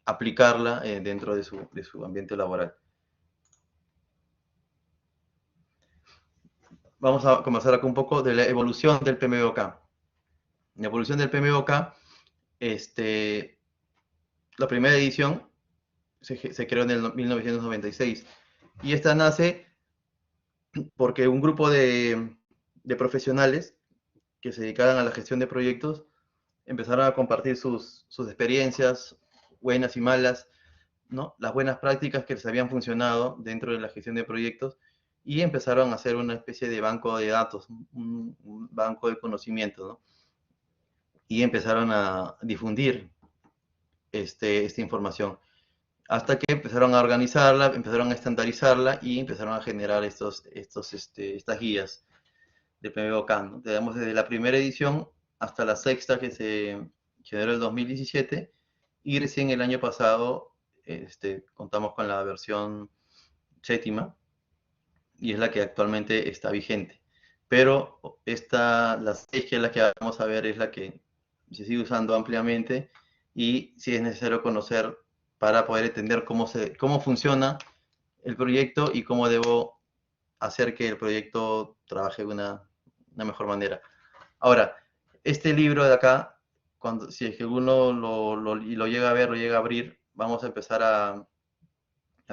Speaker 1: aplicarla dentro de su ambiente laboral. Vamos a comenzar acá un poco de la evolución del PMBOK. La evolución del PMBOK, la primera edición se creó en el 1996 y esta nace porque un grupo de profesionales que se dedicaban a la gestión de proyectos empezaron a compartir sus experiencias, buenas y malas, ¿no? Las buenas prácticas que les habían funcionado dentro de la gestión de proyectos, y empezaron a hacer una especie de banco de datos, un banco de conocimiento, ¿no? Y empezaron a difundir esta información, hasta que empezaron a organizarla, empezaron a estandarizarla y empezaron a generar estas guías de PMBOK, ¿no? Tenemos desde la primera edición hasta la sexta, que se generó el 2017, y recién el año pasado contamos con la versión séptima, y es la que actualmente está vigente. pero la 6, que es la que vamos a ver, es la que se sigue usando ampliamente y sí es necesario conocer para poder entender cómo funciona el proyecto y cómo debo hacer que el proyecto trabaje de una mejor manera. Ahora, este libro de acá, si es que uno lo llega a ver, lo llega a abrir, vamos a empezar a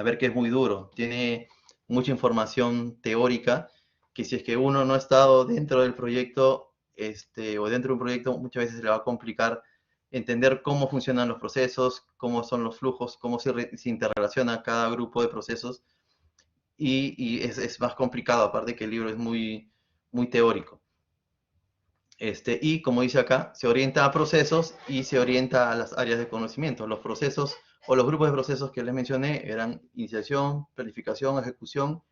Speaker 1: ver que es muy duro. Tiene mucha información teórica que si es que uno no ha estado dentro del proyecto o dentro de un proyecto, muchas veces se le va a complicar entender cómo funcionan los procesos, cómo son los flujos, cómo se interrelaciona cada grupo de procesos y es más complicado, aparte que el libro es muy teórico. Y como dice acá, se orienta a procesos y se orienta a las áreas de conocimiento. Los procesos o los grupos de procesos que les mencioné eran iniciación, planificación, ejecución,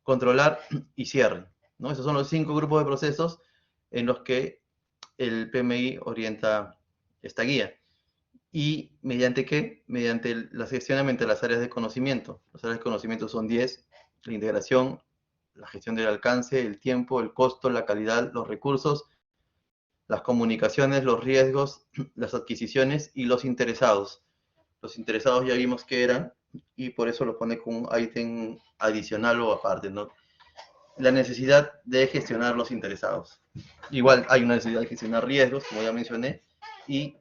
Speaker 1: controlar y cierre, ¿no? Esos son los 5 grupos de procesos en los que el PMI orienta esta guía. ¿Y mediante qué? Mediante la gestión mediante las áreas de conocimiento. Las áreas de conocimiento son 10: la integración, la gestión del alcance, el tiempo, el costo, la calidad, los recursos, las comunicaciones, los riesgos, las adquisiciones y los interesados. Los interesados ya vimos que eran y por eso lo pone como un ítem adicional o aparte, ¿no? La necesidad de gestionar los interesados. Igual hay una necesidad de gestionar riesgos, como ya mencioné, y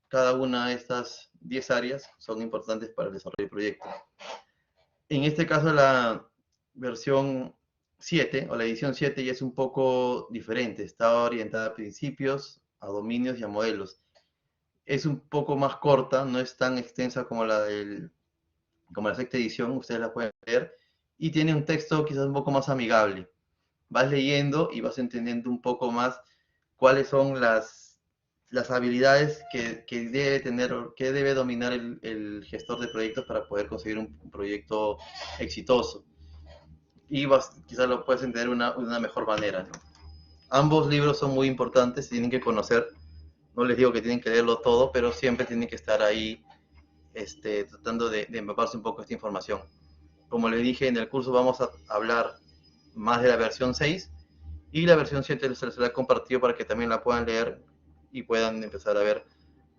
Speaker 1: cada una de estas 10 áreas son importantes para el desarrollo del proyecto. En este caso la versión 7 o la edición 7 ya es un poco diferente, está orientada a principios, a dominios y a modelos. Es un poco más corta, no es tan extensa como como la sexta edición, ustedes la pueden ver, y tiene un texto quizás un poco más amigable. Vas leyendo y vas entendiendo un poco más cuáles son las habilidades que debe tener, que debe dominar el gestor de proyectos para poder conseguir un proyecto exitoso. Y quizás lo puedes entender de una mejor manera, ¿no? Ambos libros son muy importantes, tienen que conocer. No les digo que tienen que leerlo todo, pero siempre tienen que estar ahí tratando de empaparse un poco de esta información. Como les dije, en el curso vamos a hablar más de la versión 6 y la versión 7 se la he compartido para que también la puedan leer y puedan empezar a ver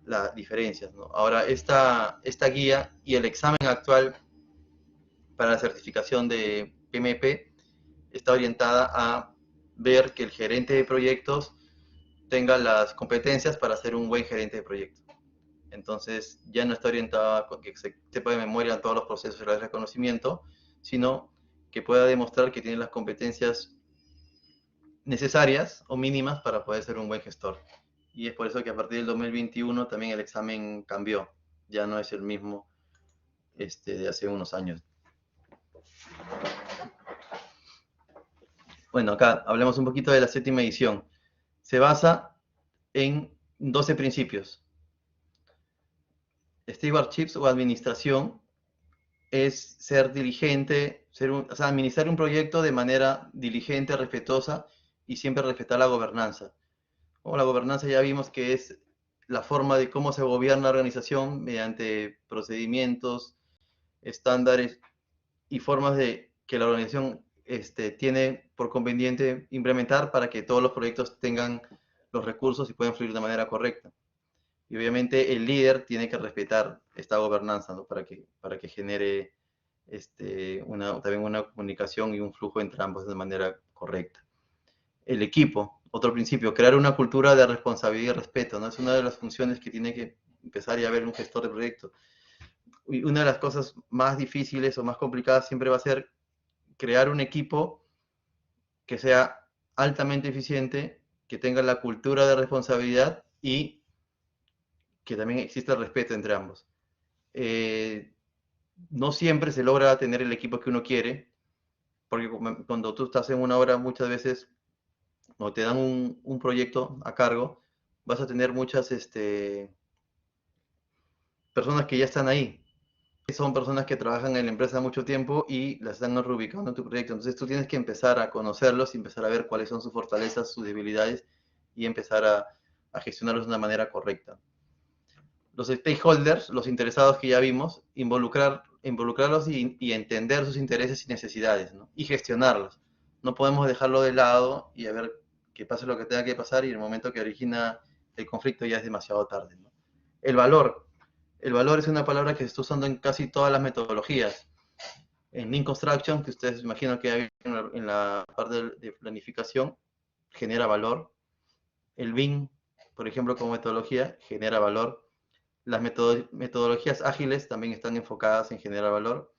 Speaker 1: las diferencias, ¿no? Ahora, esta guía y el examen actual para la certificación de PMP está orientada a ver que el gerente de proyectos tenga las competencias para ser un buen gerente de proyecto. Entonces, ya no está orientada a que se sepa de memoria todos los procesos de reconocimiento, sino que pueda demostrar que tiene las competencias necesarias o mínimas para poder ser un buen gestor. Y es por eso que a partir del 2021 también el examen cambió. Ya no es el mismo de hace unos años. Bueno, acá hablemos un poquito de la séptima edición. Se basa en 12 principios. Stewardship o administración es ser diligente, o sea, administrar un proyecto de manera diligente, respetuosa y siempre respetar la gobernanza. Como la gobernanza ya vimos que es la forma de cómo se gobierna la organización mediante procedimientos, estándares y formas de que la organización tiene por conveniente implementar para que todos los proyectos tengan los recursos y puedan fluir de manera correcta. Y obviamente el líder tiene que respetar esta gobernanza, ¿no? para que genere también una comunicación y un flujo entre ambos de manera correcta. El equipo, otro principio, crear una cultura de responsabilidad y respeto, ¿no? Es una de las funciones que tiene que empezar a ver un gestor de proyecto. Y una de las cosas más difíciles o más complicadas siempre va a ser crear un equipo que sea altamente eficiente, que tenga la cultura de responsabilidad y que también exista el respeto entre ambos. No siempre se logra tener el equipo que uno quiere, porque cuando tú estás en una obra muchas veces, o te dan un proyecto a cargo, vas a tener muchas personas que ya están ahí. Son personas que trabajan en la empresa mucho tiempo y las están reubicando en tu proyecto. Entonces tú tienes que empezar a conocerlos y empezar a ver cuáles son sus fortalezas, sus debilidades y empezar a gestionarlos de una manera correcta. Los stakeholders, los interesados que ya vimos, involucrarlos y entender sus intereses y necesidades, ¿no? Y gestionarlos. no podemos dejarlo de lado y a ver que pase lo que tenga que pasar y el momento que origina el conflicto ya es demasiado tarde, ¿no? El valor. El valor es una palabra que se está usando en casi todas las metodologías. En Lean Construction, que ustedes imagino que hay en la parte de planificación, genera valor. El BIM, por ejemplo, como metodología, genera valor. Las metodologías ágiles también están enfocadas en generar valor.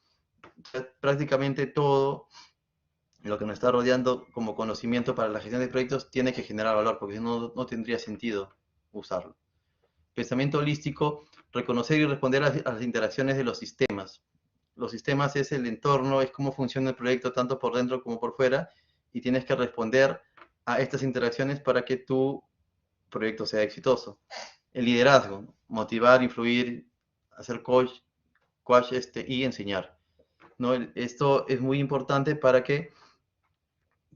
Speaker 1: Entonces, prácticamente todo lo que nos está rodeando como conocimiento para la gestión de proyectos tiene que generar valor, porque si no, no tendría sentido usarlo. Pensamiento holístico, reconocer y responder a las interacciones de los sistemas. Los sistemas es el entorno, es cómo funciona el proyecto tanto por dentro como por fuera, y tienes que responder a estas interacciones para que tu proyecto sea exitoso. El liderazgo, motivar, influir, hacer coach y enseñar, ¿no? Esto es muy importante para que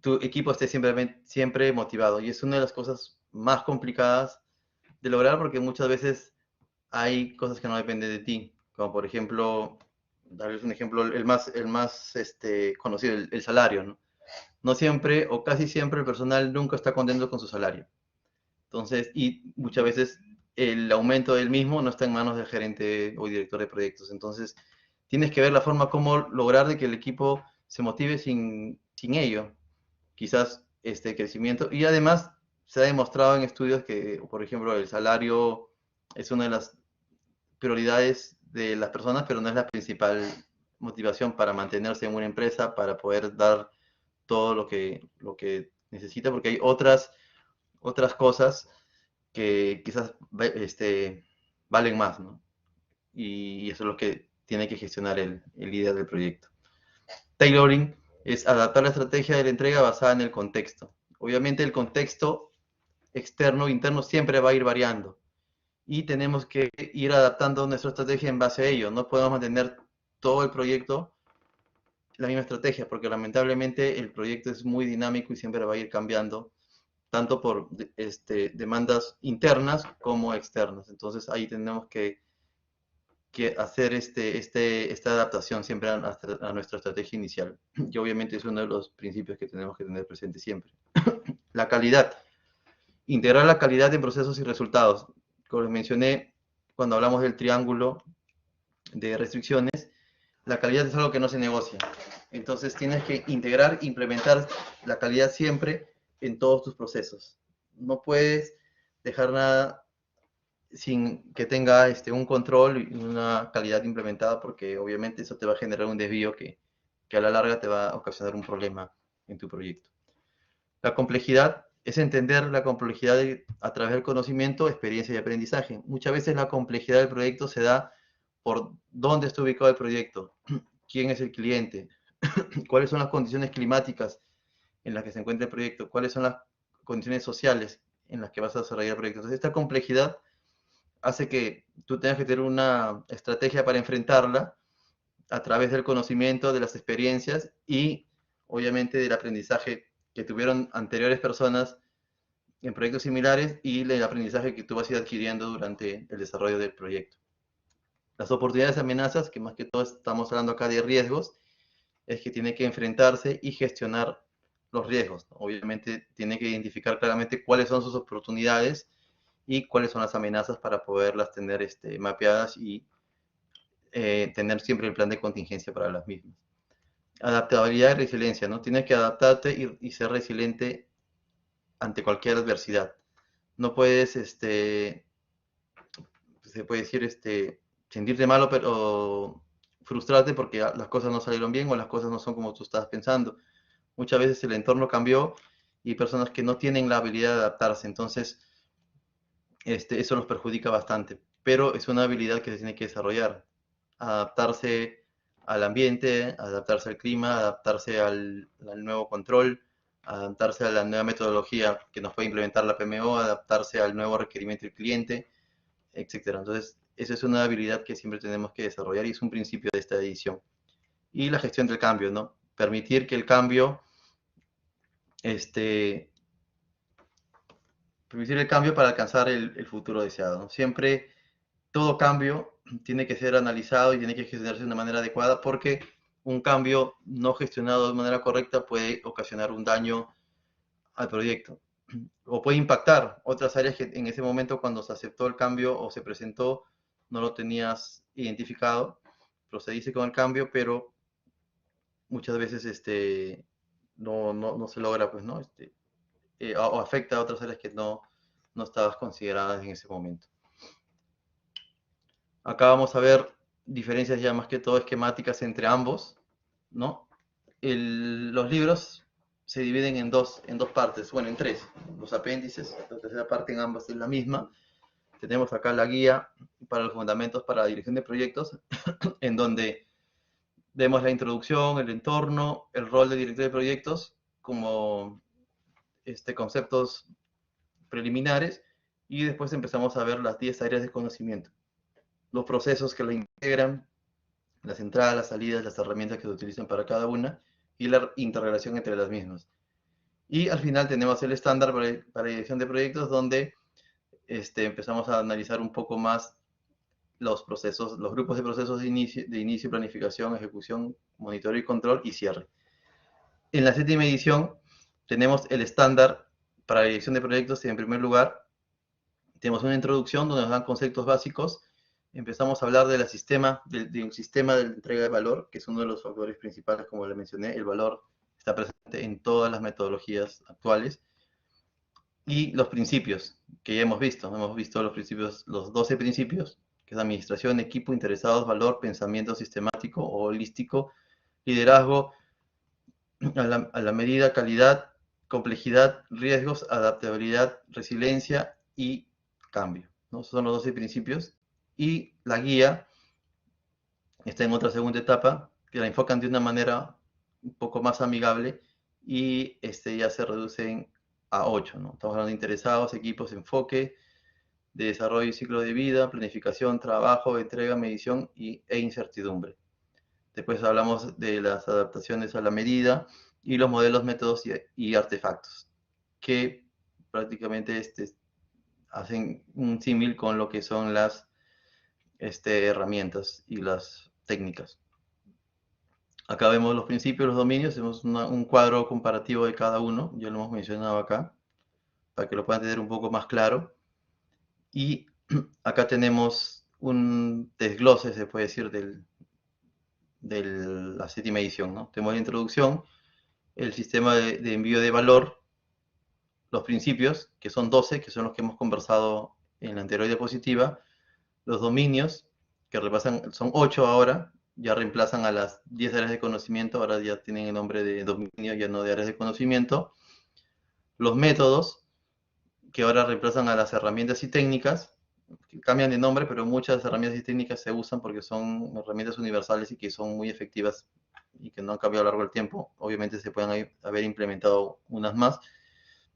Speaker 1: tu equipo esté siempre motivado, y es una de las cosas más complicadas de lograr porque muchas veces hay cosas que no dependen de ti, como por ejemplo, darles un ejemplo, el más conocido, el salario, ¿no? No siempre o casi siempre el personal nunca está contento con su salario. Entonces, y muchas veces el aumento del mismo no está en manos del gerente o director de proyectos. Entonces, tienes que ver la forma como lograr de que el equipo se motive sin ello. Quizás este crecimiento. Y además, se ha demostrado en estudios que, por ejemplo, el salario es una de las prioridades de las personas, pero no es la principal motivación para mantenerse en una empresa, para poder dar todo lo que necesita, porque hay otras cosas que quizás valen más, ¿no? Y eso es lo que tiene que gestionar el líder del proyecto. Tailoring es adaptar la estrategia de la entrega basada en el contexto. Obviamente el contexto externo e interno siempre va a ir variando y tenemos que ir adaptando nuestra estrategia en base a ello. No podemos mantener todo el proyecto la misma estrategia porque lamentablemente el proyecto es muy dinámico y siempre va a ir cambiando tanto por demandas internas como externas. Entonces ahí tenemos que hacer esta adaptación siempre a nuestra estrategia inicial. Y obviamente es uno de los principios que tenemos que tener presente siempre. La calidad. Integrar la calidad en procesos y resultados. Como les mencioné cuando hablamos del triángulo de restricciones, la calidad es algo que no se negocia. Entonces tienes que integrar, implementar la calidad siempre en todos tus procesos. No puedes dejar nada sin que tenga un control y una calidad implementada, porque obviamente eso te va a generar un desvío que a la larga te va a ocasionar un problema en tu proyecto. La complejidad es entender la complejidad a través del conocimiento, experiencia y aprendizaje. Muchas veces la complejidad del proyecto se da por dónde está ubicado el proyecto, quién es el cliente, cuáles son las condiciones climáticas en las que se encuentra el proyecto, cuáles son las condiciones sociales en las que vas a desarrollar el proyecto. Entonces, esta complejidad hace que tú tengas que tener una estrategia para enfrentarla a través del conocimiento, de las experiencias y obviamente del aprendizaje que tuvieron anteriores personas en proyectos similares y el aprendizaje que tú vas a ir adquiriendo durante el desarrollo del proyecto. Las oportunidades y amenazas, que más que todo estamos hablando acá de riesgos, es que tiene que enfrentarse y gestionar los riesgos. Obviamente tiene que identificar claramente cuáles son sus oportunidades y cuáles son las amenazas para poderlas tener mapeadas y tener siempre el plan de contingencia para las mismas. Adaptabilidad y resiliencia, ¿no? Tienes que adaptarte y ser resiliente ante cualquier adversidad. No puedes, se puede decir, sentirte malo o frustrarte porque las cosas no salieron bien o las cosas no son como tú estabas pensando. Muchas veces el entorno cambió y hay personas que no tienen la habilidad de adaptarse, entonces eso los perjudica bastante, pero es una habilidad que se tiene que desarrollar. Adaptarse al ambiente, adaptarse al clima, adaptarse al nuevo control, adaptarse a la nueva metodología que nos puede implementar la PMO, adaptarse al nuevo requerimiento del cliente, etcétera. Entonces, esa es una habilidad que siempre tenemos que desarrollar y es un principio de esta edición. Y la gestión del cambio, ¿no? Permitir que el cambio, permitir el cambio para alcanzar el futuro deseado, ¿no? Siempre todo cambio tiene que ser analizado y tiene que gestionarse de una manera adecuada porque un cambio no gestionado de manera correcta puede ocasionar un daño al proyecto o puede impactar otras áreas que en ese momento cuando se aceptó el cambio o se presentó no lo tenías identificado, procediste con el cambio, pero muchas veces no se logra, pues, ¿no? O afecta a otras áreas que no estabas consideradas en ese momento. Acá vamos a ver diferencias ya más que todo esquemáticas entre ambos, ¿no? Los libros se dividen en dos partes, bueno, en tres. Los apéndices, la tercera parte en ambas es la misma. Tenemos acá la guía para los fundamentos para la dirección de proyectos, en donde vemos la introducción, el entorno, el rol de director de proyectos como conceptos preliminares, y después empezamos a ver las 10 áreas de conocimiento, los procesos que la integran, las entradas, las salidas, las herramientas que se utilizan para cada una y la interrelación entre las mismas. Y al final tenemos el estándar para dirección de proyectos, donde empezamos a analizar un poco más los procesos, los grupos de procesos de inicio, planificación, ejecución, monitoreo y control y cierre. En la séptima edición tenemos el estándar para la dirección de proyectos y en primer lugar tenemos una introducción donde nos dan conceptos básicos. Empezamos a hablar de un sistema de entrega de valor, que es uno de los factores principales, como le mencioné. El valor está presente en todas las metodologías actuales. Y los principios, que ya hemos visto. Hemos visto los principios, los 12 principios, que es administración, equipo, interesados, valor, pensamiento sistemático o holístico, liderazgo, a la medida, calidad, complejidad, riesgos, adaptabilidad, resiliencia y cambio, ¿no? Esos son los 12 principios. Y la guía está en otra segunda etapa, que la enfocan de una manera un poco más amigable y ya se reducen a 8, ¿no? Estamos hablando de interesados, equipos, enfoque, de desarrollo y ciclo de vida, planificación, trabajo, entrega, medición e incertidumbre. Después hablamos de las adaptaciones a la medida y los modelos, métodos y artefactos, que prácticamente hacen un símil con lo que son las herramientas y las técnicas. Acá vemos los principios, los dominios, tenemos un cuadro comparativo de cada uno, ya lo hemos mencionado acá, para que lo puedan tener un poco más claro. Y acá tenemos un desglose, se puede decir, de la séptima edición, ¿no? Tenemos la introducción, el sistema de envío de valor, los principios, que son 12, que son los que hemos conversado en la anterior diapositiva, los dominios, que repasan, son 8 ahora, ya reemplazan a las 10 áreas de conocimiento, ahora ya tienen el nombre de dominio, ya no de áreas de conocimiento, los métodos, que ahora reemplazan a las herramientas y técnicas, que cambian de nombre, pero muchas herramientas y técnicas se usan porque son herramientas universales y que son muy efectivas y que no han cambiado a lo largo del tiempo. Obviamente se pueden haber implementado unas más,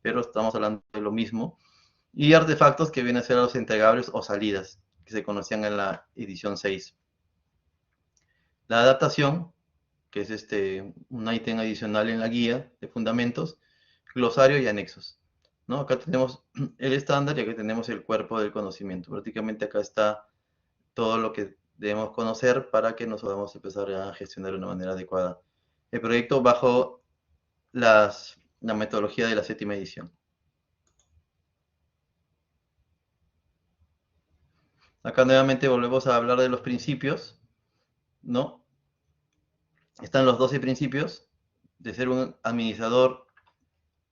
Speaker 1: pero estamos hablando de lo mismo. Y artefactos, que vienen a ser los entregables o salidas, que se conocían en la edición 6. La adaptación, que es un ítem adicional en la guía de fundamentos, glosario y anexos, ¿no? Acá tenemos el estándar y acá tenemos el cuerpo del conocimiento. Prácticamente acá está todo lo que debemos conocer para que nos podamos empezar a gestionar de una manera adecuada el proyecto bajo la metodología de la séptima edición. Acá nuevamente volvemos a hablar de los principios, ¿no? Están los 12 principios de ser un administrador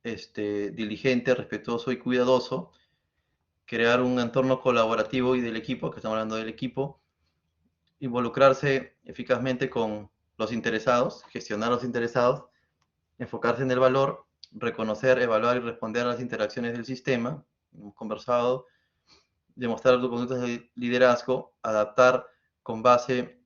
Speaker 1: diligente, respetuoso y cuidadoso, crear un entorno colaborativo y del equipo, que estamos hablando del equipo, involucrarse eficazmente con los interesados, gestionar los interesados, enfocarse en el valor, reconocer, evaluar y responder a las interacciones del sistema, hemos conversado, demostrar tus conductas de liderazgo, adaptar con base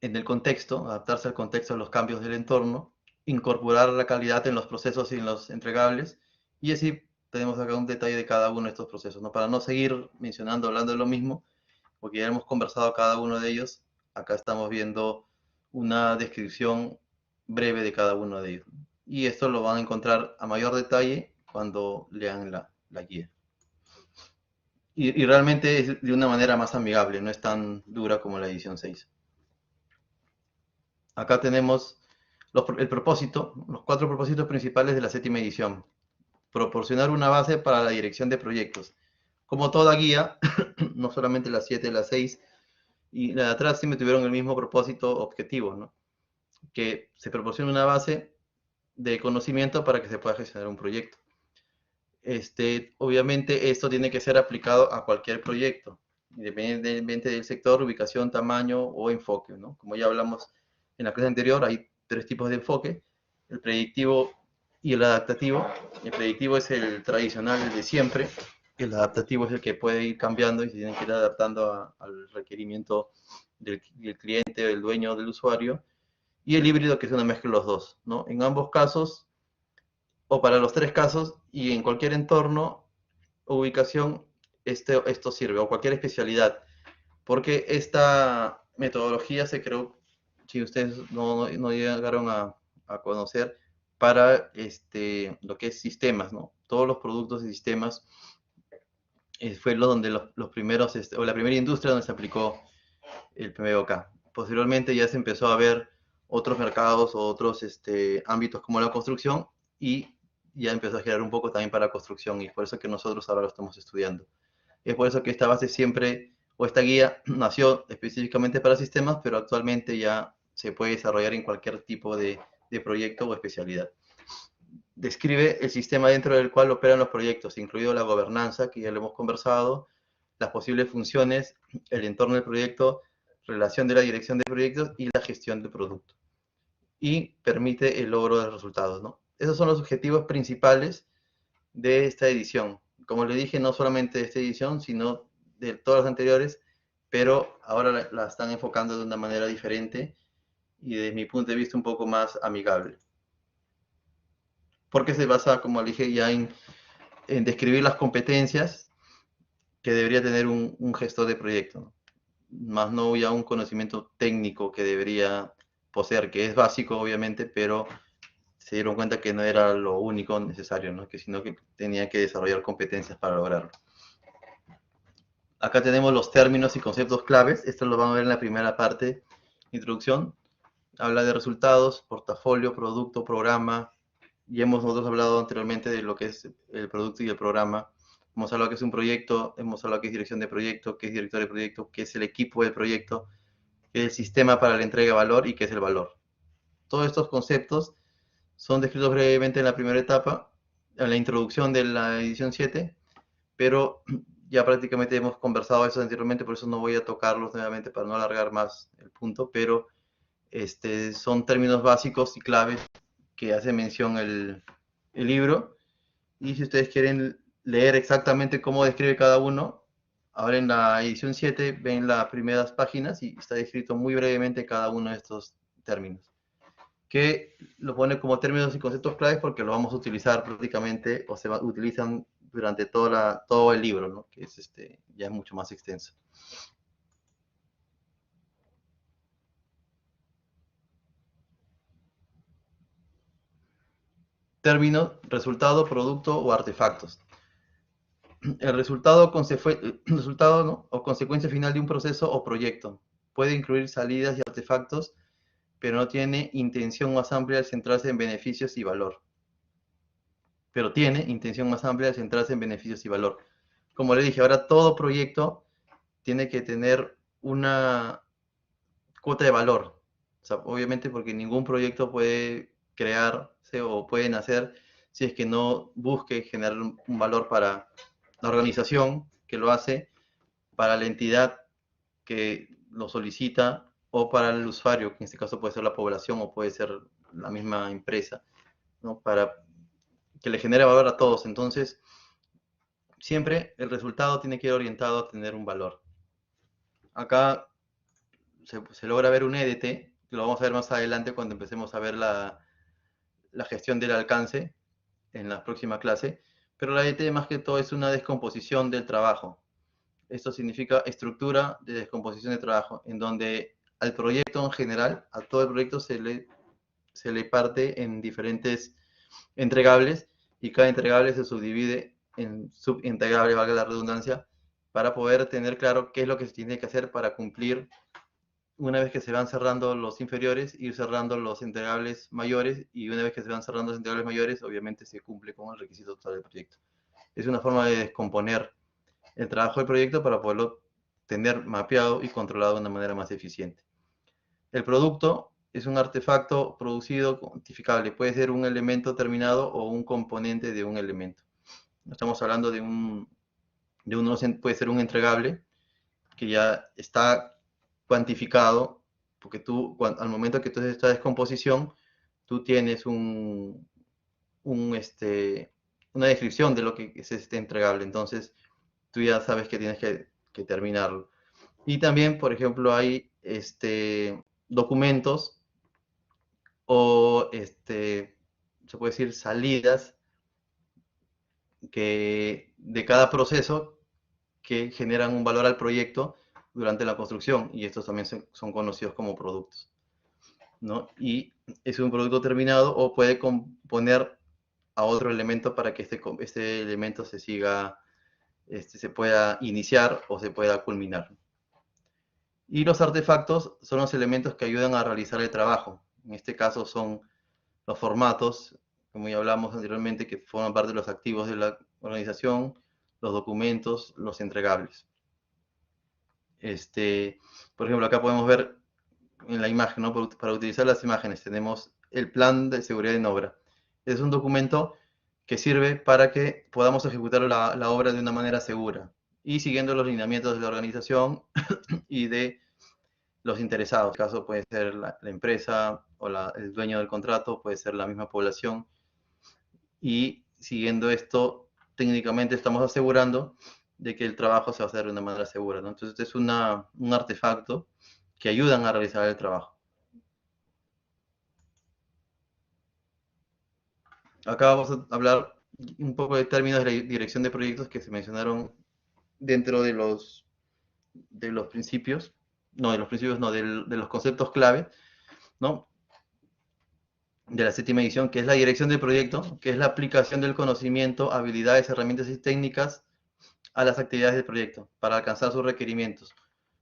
Speaker 1: en el contexto, adaptarse al contexto de los cambios del entorno, incorporar la calidad en los procesos y en los entregables, y así tenemos acá un detalle de cada uno de estos procesos, ¿no? Para no seguir mencionando, hablando de lo mismo, porque ya hemos conversado cada uno de ellos, acá estamos viendo una descripción breve de cada uno de ellos. Y esto lo van a encontrar a mayor detalle cuando lean la guía. Y realmente es de una manera más amigable, no es tan dura como la edición 6. Acá tenemos el propósito, los 4 propósitos principales de la 7ª edición. Proporcionar una base para la dirección de proyectos. Como toda guía, no solamente la 7, la 6 y la de atrás siempre tuvieron el mismo propósito objetivo, ¿no? Que se proporcione una base de conocimiento para que se pueda gestionar un proyecto. Obviamente esto tiene que ser aplicado a cualquier proyecto, independientemente del sector, ubicación, tamaño o enfoque, ¿no? Como ya hablamos en la clase anterior, hay 3 tipos de enfoque, el predictivo y el adaptativo. El predictivo es el tradicional, el de siempre. El adaptativo es el que puede ir cambiando y se tiene que ir adaptando al requerimiento del cliente, del dueño, del usuario. Y el híbrido, que es una mezcla de los dos, ¿no? En ambos casos, o para los 3 casos, y en cualquier entorno o ubicación, esto sirve, o cualquier especialidad. Porque esta metodología se creó, si ustedes no llegaron a conocer, para lo que es sistemas, ¿no? Todos los productos de sistemas fue donde los primeros, o la primera industria donde se aplicó el PMBOK. Posteriormente ya se empezó a ver otros mercados o otros ámbitos como la construcción y ya empezó a girar un poco también para la construcción y por eso que nosotros ahora lo estamos estudiando. Es por eso que esta base siempre, o esta guía, nació específicamente para sistemas, pero actualmente ya se puede desarrollar en cualquier tipo de proyecto o especialidad. Describe el sistema dentro del cual operan los proyectos, incluido la gobernanza, que ya lo hemos conversado, las posibles funciones, el entorno del proyecto, relación de la dirección de proyectos y la gestión del producto. Y permite el logro de resultados, ¿no? Esos son los objetivos principales de esta edición. Como le dije, no solamente de esta edición, sino de todas las anteriores, pero ahora la están enfocando de una manera diferente y desde mi punto de vista un poco más amigable. Porque se basa, como le dije, ya en describir las competencias que debería tener un gestor de proyecto, ¿no? Más no ya un conocimiento técnico que debería poseer, que es básico obviamente, pero se dieron cuenta que no era lo único necesario, ¿no? Sino que tenía que desarrollar competencias para lograrlo. Acá tenemos los términos y conceptos claves, esto lo van a ver en la primera parte, introducción, habla de resultados, portafolio, producto, programa, y nosotros hablado anteriormente de lo que es el producto y el programa. Hemos hablado que es un proyecto, hemos hablado que es dirección de proyecto, que es director de proyecto, que es el equipo del proyecto, que es el sistema para la entrega de valor y que es el valor. Todos estos conceptos son descritos brevemente en la primera etapa, en la introducción de la edición 7, pero ya prácticamente hemos conversado eso anteriormente, por eso no voy a tocarlos nuevamente para no alargar más el punto, pero son términos básicos y claves que hace mención el libro. Y si ustedes quieren leer exactamente cómo describe cada uno, ahora en la edición 7 ven las primeras páginas y está descrito muy brevemente cada uno de estos términos. Que lo pone como términos y conceptos claves porque lo vamos a utilizar prácticamente o se utilizan durante todo el libro, ¿no? Que es ya es mucho más extenso. Términos, resultado, producto o artefactos. El resultado, ¿no? O consecuencia final de un proceso o proyecto. Puede incluir salidas y artefactos, pero no tiene intención más amplia de centrarse en beneficios y valor. Pero tiene intención más amplia de centrarse en beneficios y valor. Como le dije, ahora todo proyecto tiene que tener una cuota de valor. O sea, obviamente porque ningún proyecto puede crearse o puede nacer si es que no busque generar un valor para la organización que lo hace, para la entidad que lo solicita o para el usuario, que en este caso puede ser la población o puede ser la misma empresa, ¿no? Para que le genere valor a todos. Entonces, siempre el resultado tiene que ir orientado a tener un valor. Acá se logra ver un EDT, que lo vamos a ver más adelante cuando empecemos a ver la gestión del alcance en la próxima clase, pero la EDT más que todo es una descomposición del trabajo. Esto significa estructura de descomposición de trabajo, en donde al proyecto en general, a todo el proyecto se le parte en diferentes entregables y cada entregable se subdivide en subentregables, valga la redundancia, para poder tener claro qué es lo que se tiene que hacer para cumplir una vez que se van cerrando los inferiores, ir cerrando los entregables mayores, y una vez que se van cerrando los entregables mayores, obviamente se cumple con el requisito total del proyecto. Es una forma de descomponer el trabajo del proyecto para poderlo tener mapeado y controlado de una manera más eficiente. El producto es un artefacto producido cuantificable, puede ser un elemento terminado o un componente de un elemento. Estamos hablando puede ser un entregable que ya está cuantificado, porque tú, al momento que tú haces esta descomposición, tú tienes una descripción de lo que es este entregable, entonces tú ya sabes que tienes que terminarlo. Y también, por ejemplo, hay documentos o, se puede decir, salidas de cada proceso que generan un valor al proyecto durante la construcción, y estos también son conocidos como productos, ¿no? Y es un producto terminado o puede componer a otro elemento para que este elemento se pueda iniciar o se pueda culminar. Y los artefactos son los elementos que ayudan a realizar el trabajo. En este caso son los formatos, como ya hablamos anteriormente, que forman parte de los activos de la organización, los documentos, los entregables. Por ejemplo, acá podemos ver en la imagen, ¿no? Para utilizar las imágenes tenemos el plan de seguridad en obra. Es un documento que sirve para que podamos ejecutar la obra de una manera segura y siguiendo los lineamientos de la organización y de los interesados. En este caso puede ser la empresa o el dueño del contrato, puede ser la misma población, y siguiendo esto, técnicamente estamos asegurando de que el trabajo se va a hacer de una manera segura, ¿no? Entonces, este es un artefacto que ayudan a realizar el trabajo. Acá vamos a hablar un poco de términos de la dirección de proyectos que se mencionaron dentro de los principios, no, de los principios, no, de los conceptos clave, ¿no? De la séptima edición, que es la dirección del proyecto, que es la aplicación del conocimiento, habilidades, herramientas y técnicas a las actividades del proyecto para alcanzar sus requerimientos.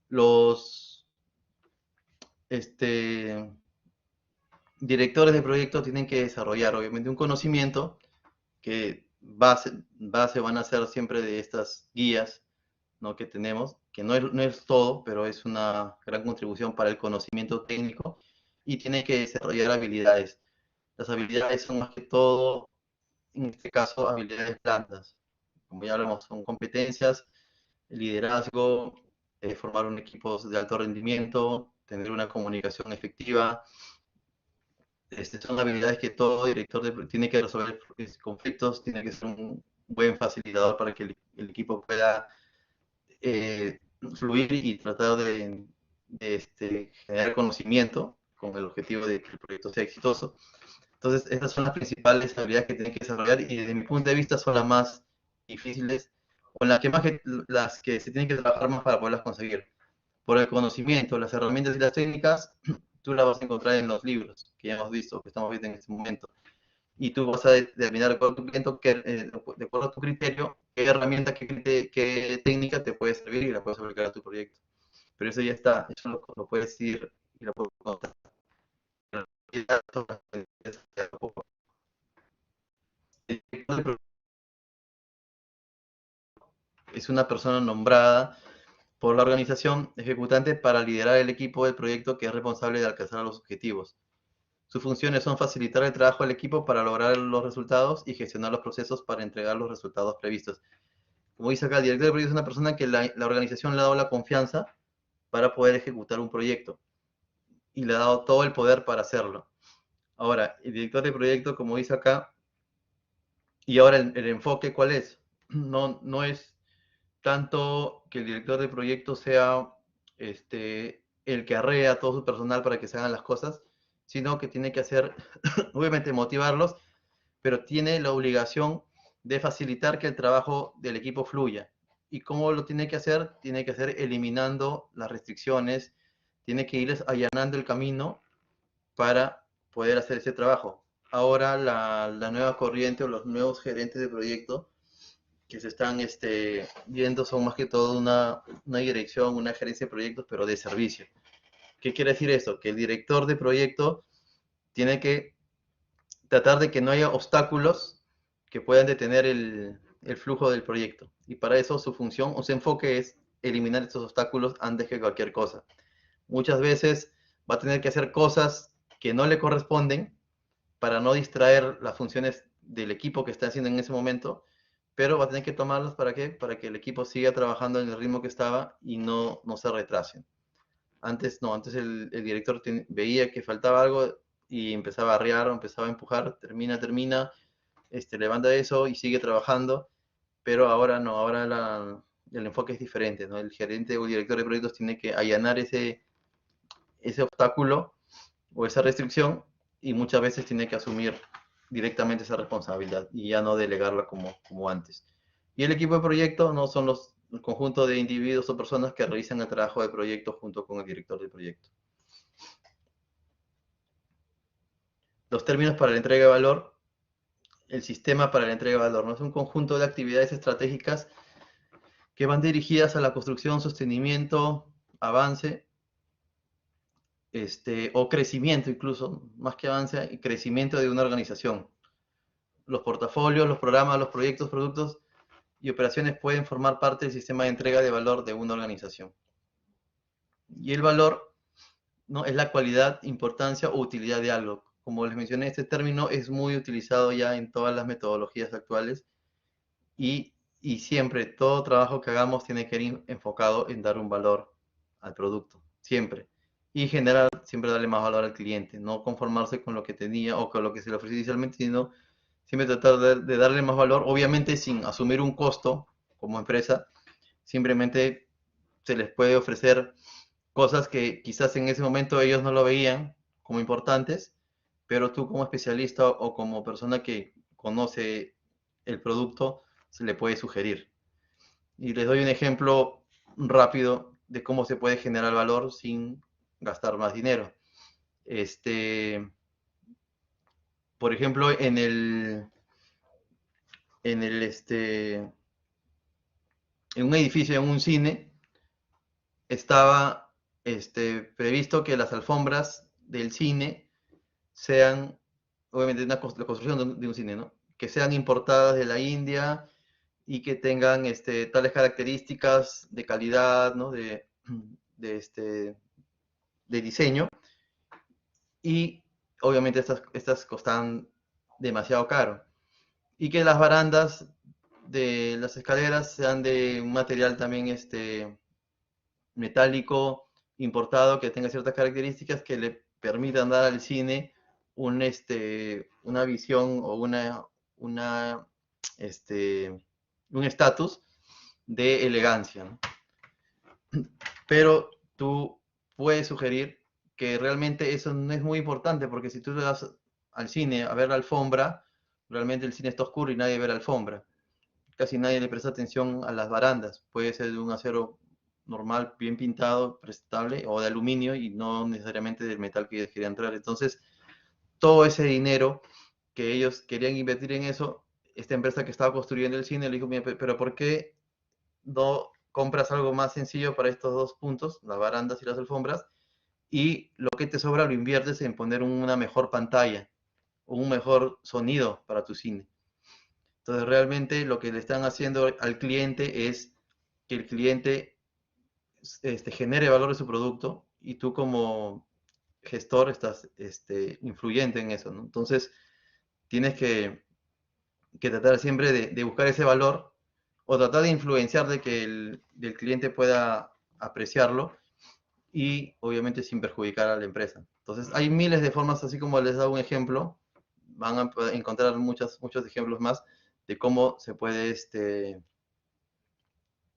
Speaker 1: Los directores de proyecto tienen que desarrollar, obviamente, un conocimiento que base van a ser siempre de estas guías, ¿no? Que tenemos, que no es todo, pero es una gran contribución para el conocimiento técnico, y tiene que desarrollar habilidades. Las habilidades son más que todo, en este caso, habilidades blandas. Como ya hablamos, son competencias, liderazgo, formar un equipo de alto rendimiento, tener una comunicación efectiva. Son habilidades que todo director tiene que resolver conflictos, tiene que ser un buen facilitador para que el equipo pueda fluir y tratar de generar conocimiento con el objetivo de que el proyecto sea exitoso. Entonces, estas son las principales habilidades que tienen que desarrollar, y desde mi punto de vista son las más difíciles, o las que se tienen que trabajar más para poderlas conseguir. Por el conocimiento, las herramientas y las técnicas, tú las vas a encontrar en los libros que ya hemos visto, que estamos viendo en este momento. Y tú vas a determinar de acuerdo a tu cliente, de acuerdo a tu criterio, qué herramienta, qué técnica te puede servir y la puedes aplicar a tu proyecto. Pero eso ya está, eso lo puedes ir y lo puedes contar. Es una persona nombrada por la organización ejecutante para liderar el equipo del proyecto que es responsable de alcanzar los objetivos. Sus funciones son facilitar el trabajo del equipo para lograr los resultados y gestionar los procesos para entregar los resultados previstos. Como dice acá, el director de proyecto es una persona que la organización le ha dado la confianza para poder ejecutar un proyecto y le ha dado todo el poder para hacerlo. Ahora, el director de proyecto, como dice acá, y ahora el enfoque, ¿cuál es? No es tanto que el director de proyecto sea el que arrea a todo su personal para que se hagan las cosas, sino que tiene que hacer, obviamente, motivarlos, pero tiene la obligación de facilitar que el trabajo del equipo fluya. ¿Y cómo lo tiene que hacer? Tiene que hacer eliminando las restricciones, tiene que irles allanando el camino para poder hacer ese trabajo. Ahora la nueva corriente o los nuevos gerentes de proyecto que se están viendo son más que todo una dirección, una gerencia de proyectos, pero de servicio. ¿Qué quiere decir eso? Que el director de proyecto tiene que tratar de que no haya obstáculos que puedan detener el flujo del proyecto. Y para eso su función o su enfoque es eliminar estos obstáculos antes que cualquier cosa. Muchas veces va a tener que hacer cosas que no le corresponden para no distraer las funciones del equipo que está haciendo en ese momento, pero va a tener que tomarlas ¿para qué? Para que el equipo siga trabajando en el ritmo que estaba y no se retrasen. Antes no, antes el director veía que faltaba algo y empezaba a arriar, empezaba a empujar, termina, levanta eso y sigue trabajando, pero ahora no, ahora el enfoque es diferente, ¿no? El gerente o el director de proyectos tiene que allanar ese obstáculo o esa restricción y muchas veces tiene que asumir directamente esa responsabilidad y ya no delegarla como antes. Y el equipo de proyecto no son el conjunto de individuos o personas que realizan el trabajo de proyecto junto con el director del proyecto. Los términos para la entrega de valor, el sistema para la entrega de valor, ¿no? Es un conjunto de actividades estratégicas que van dirigidas a la construcción, sostenimiento, avance, o crecimiento incluso, más que avance, y crecimiento de una organización. Los portafolios, los programas, los proyectos, productos y operaciones pueden formar parte del sistema de entrega de valor de una organización. Y el valor, ¿no?, es la cualidad, importancia o utilidad de algo. Como les mencioné, este término es muy utilizado ya en todas las metodologías actuales y siempre todo trabajo que hagamos tiene que ir enfocado en dar un valor al producto, siempre. Y generar, siempre darle más valor al cliente, no conformarse con lo que tenía o con lo que se le ofreció inicialmente, sino siempre tratar de darle más valor, obviamente sin asumir un costo como empresa, simplemente se les puede ofrecer cosas que quizás en ese momento ellos no lo veían como importantes, pero tú como especialista o como persona que conoce el producto, se le puede sugerir. Y les doy un ejemplo rápido de cómo se puede generar valor sin gastar más dinero. Por ejemplo, en el en un edificio, en un cine, estaba previsto que las alfombras del cine sean, obviamente, la construcción de un cine, ¿no? Que sean importadas de la India y que tengan tales características de calidad, ¿no? De, de diseño. Y obviamente estas costan demasiado caro. Y que las barandas de las escaleras sean de un material también metálico importado que tenga ciertas características que le permitan dar al cine una visión o una, un estatus de elegancia, ¿no? Pero tú puedes sugerir que realmente eso no es muy importante, porque si tú te vas al cine a ver la alfombra, realmente el cine está oscuro y nadie ve la alfombra. Casi nadie le presta atención a las barandas. Puede ser de un acero normal, bien pintado, prestable, o de aluminio y no necesariamente del metal que ellos querían traer. Entonces, todo ese dinero que ellos querían invertir en eso, esta empresa que estaba construyendo el cine le dijo, mira, pero ¿por qué no compras algo más sencillo para estos dos puntos, las barandas y las alfombras, y lo que te sobra lo inviertes en poner una mejor pantalla o un mejor sonido para tu cine? Entonces realmente lo que le están haciendo al cliente es que el cliente genere valor de su producto y tú como gestor estás influyente en eso, ¿no? Entonces tienes que tratar siempre de buscar ese valor o tratar de influenciar de que el cliente pueda apreciarlo y obviamente sin perjudicar a la empresa. Entonces hay miles de formas, así como les he dado un ejemplo, van a encontrar muchos ejemplos más de cómo se puede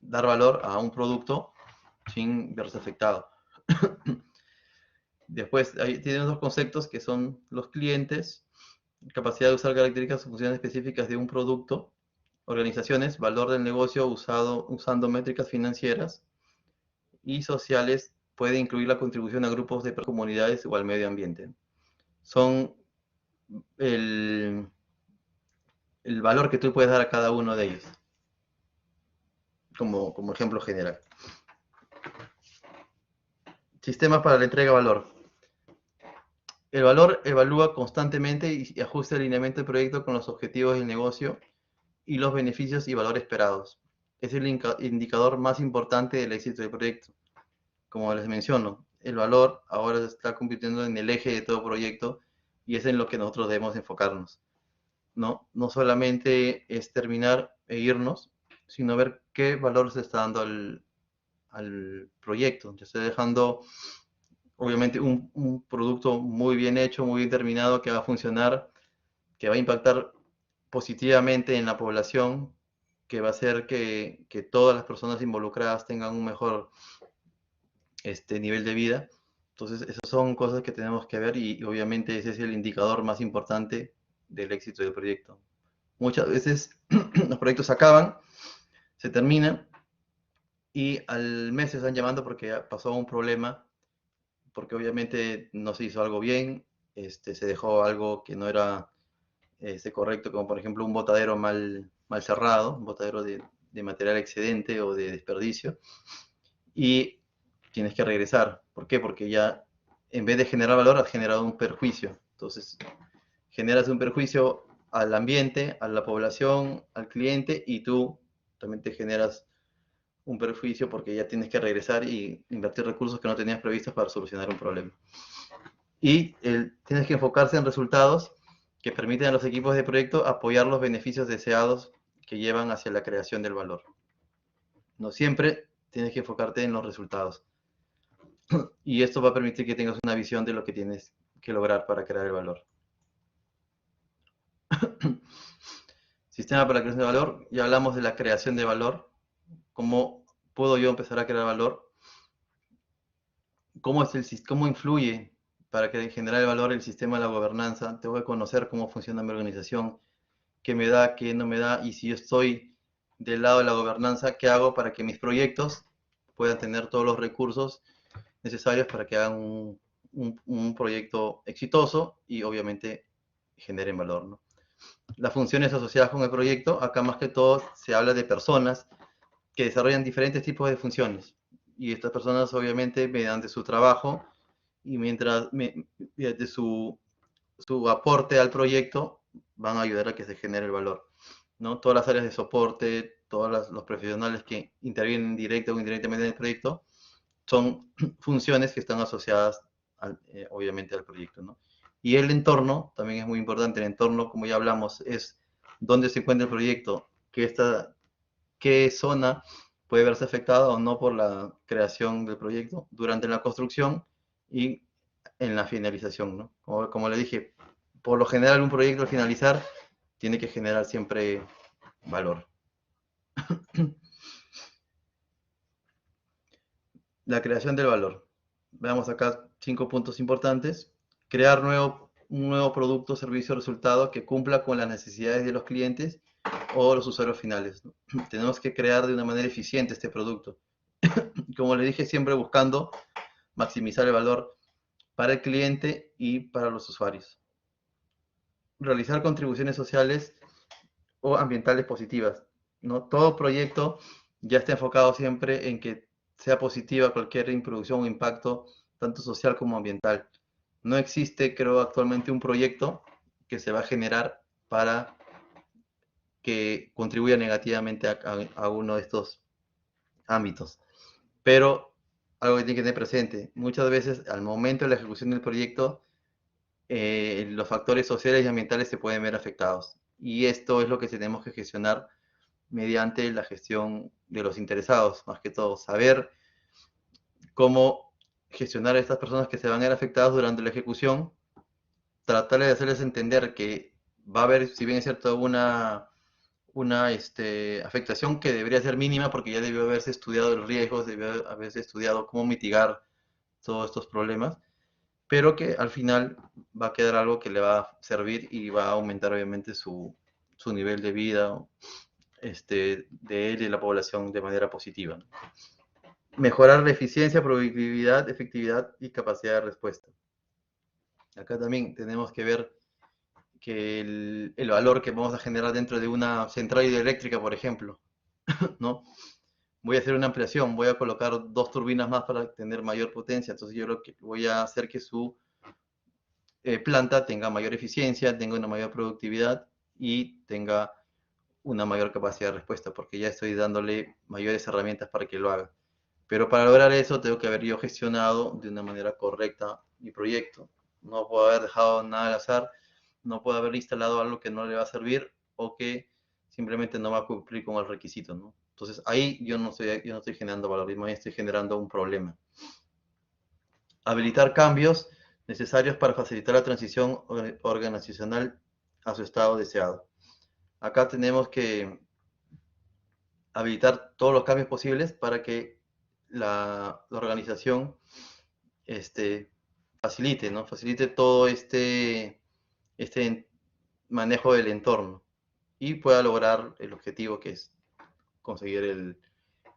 Speaker 1: dar valor a un producto sin verse afectado. Después tienen otros conceptos que son los clientes, capacidad de usar características o funciones específicas de un producto, organizaciones, valor del negocio usando métricas financieras, y sociales puede incluir la contribución a grupos de comunidades o al medio ambiente. Son el valor que tú puedes dar a cada uno de ellos, como ejemplo general. Sistemas para la entrega de valor. El valor evalúa constantemente y ajusta el lineamiento del proyecto con los objetivos del negocio y los beneficios y valor esperados. Es el indicador más importante del éxito del proyecto. Como les menciono, el valor ahora se está convirtiendo en el eje de todo proyecto y es en lo que nosotros debemos enfocarnos. No solamente es terminar e irnos, sino ver qué valor se está dando al proyecto. Yo estoy dejando, obviamente, un producto muy bien hecho, muy bien terminado, que va a funcionar, que va a impactar positivamente en la población, que va a hacer que todas las personas involucradas tengan un mejor nivel de vida. Entonces, esas son cosas que tenemos que ver y obviamente ese es el indicador más importante del éxito del proyecto. Muchas veces los proyectos acaban, se terminan y al mes se están llamando porque pasó un problema, porque obviamente no se hizo algo bien, se dejó algo que no era correcto, como por ejemplo un botadero mal cerrado, un botadero de material excedente o de desperdicio, y tienes que regresar. ¿Por qué? Porque ya en vez de generar valor has generado un perjuicio. Entonces generas un perjuicio al ambiente, a la población, al cliente, y tú también te generas un perjuicio porque ya tienes que regresar y invertir recursos que no tenías previstos para solucionar un problema. Y tienes que enfocarse en resultados que permiten a los equipos de proyecto apoyar los beneficios deseados que llevan hacia la creación del valor. No siempre tienes que enfocarte en los resultados. Y esto va a permitir que tengas una visión de lo que tienes que lograr para crear el valor. Sistema para la creación de valor. Ya hablamos de la creación de valor. ¿Cómo puedo yo empezar a crear valor? ¿Cómo influye para generar el valor el sistema de la gobernanza? Tengo que conocer cómo funciona mi organización, qué me da, qué no me da, y si yo estoy del lado de la gobernanza, ¿qué hago para que mis proyectos puedan tener todos los recursos necesarios para que hagan un proyecto exitoso y obviamente generen valor, ¿no? Las funciones asociadas con el proyecto, acá más que todo se habla de personas que desarrollan diferentes tipos de funciones. Y estas personas obviamente mediante su trabajo y mediante su aporte al proyecto van a ayudar a que se genere el valor, ¿no? Todas las áreas de soporte, todos los profesionales que intervienen directa o indirectamente en el proyecto, son funciones que están asociadas obviamente al proyecto, ¿no? Y el entorno también es muy importante. El entorno, como ya hablamos, es dónde se encuentra el proyecto, qué zona puede verse afectada o no por la creación del proyecto durante la construcción y en la finalización, ¿no? Como le dije, por lo general un proyecto al finalizar tiene que generar siempre valor. La creación del valor. Veamos acá 5 puntos importantes. Crear un nuevo producto, servicio o resultado que cumpla con las necesidades de los clientes o los usuarios finales, ¿no? Tenemos que crear de una manera eficiente este producto. Como le dije, siempre buscando maximizar el valor para el cliente y para los usuarios. Realizar contribuciones sociales o ambientales positivas, ¿no? Todo proyecto ya está enfocado siempre en que sea positiva cualquier introducción o impacto, tanto social como ambiental. No existe, creo, actualmente un proyecto que se va a generar para que contribuya negativamente a uno de estos ámbitos. Pero algo que tiene que tener presente, muchas veces al momento de la ejecución del proyecto, los factores sociales y ambientales se pueden ver afectados. Y esto es lo que tenemos que gestionar mediante la gestión de los interesados, más que todo, saber cómo gestionar a estas personas que se van a ver afectadas durante la ejecución, tratar de hacerles entender que va a haber, si bien es cierto, una afectación que debería ser mínima porque ya debió haberse estudiado los riesgos, debió haberse estudiado cómo mitigar todos estos problemas, pero que al final va a quedar algo que le va a servir y va a aumentar obviamente su nivel de vida de él y de la población de manera positiva. Mejorar la eficiencia, productividad, efectividad y capacidad de respuesta. Acá también tenemos que ver que el valor que vamos a generar dentro de una central hidroeléctrica, por ejemplo, ¿no? voy a hacer una ampliación, voy a colocar 2 turbinas más para tener mayor potencia, entonces yo lo que voy a hacer que su planta tenga mayor eficiencia, tenga una mayor productividad y tenga una mayor capacidad de respuesta, porque ya estoy dándole mayores herramientas para que lo haga. Pero para lograr eso tengo que haber yo gestionado de una manera correcta mi proyecto. No puedo haber dejado nada al azar, no puedo haber instalado algo que no le va a servir o que simplemente no va a cumplir con el requisito, ¿no? Entonces ahí yo no estoy generando valor, más bien estoy generando un problema. Habilitar cambios necesarios para facilitar la transición organizacional a su estado deseado. Acá tenemos que habilitar todos los cambios posibles para que la organización facilite, ¿no? Facilite todo este manejo del entorno y pueda lograr el objetivo que es conseguir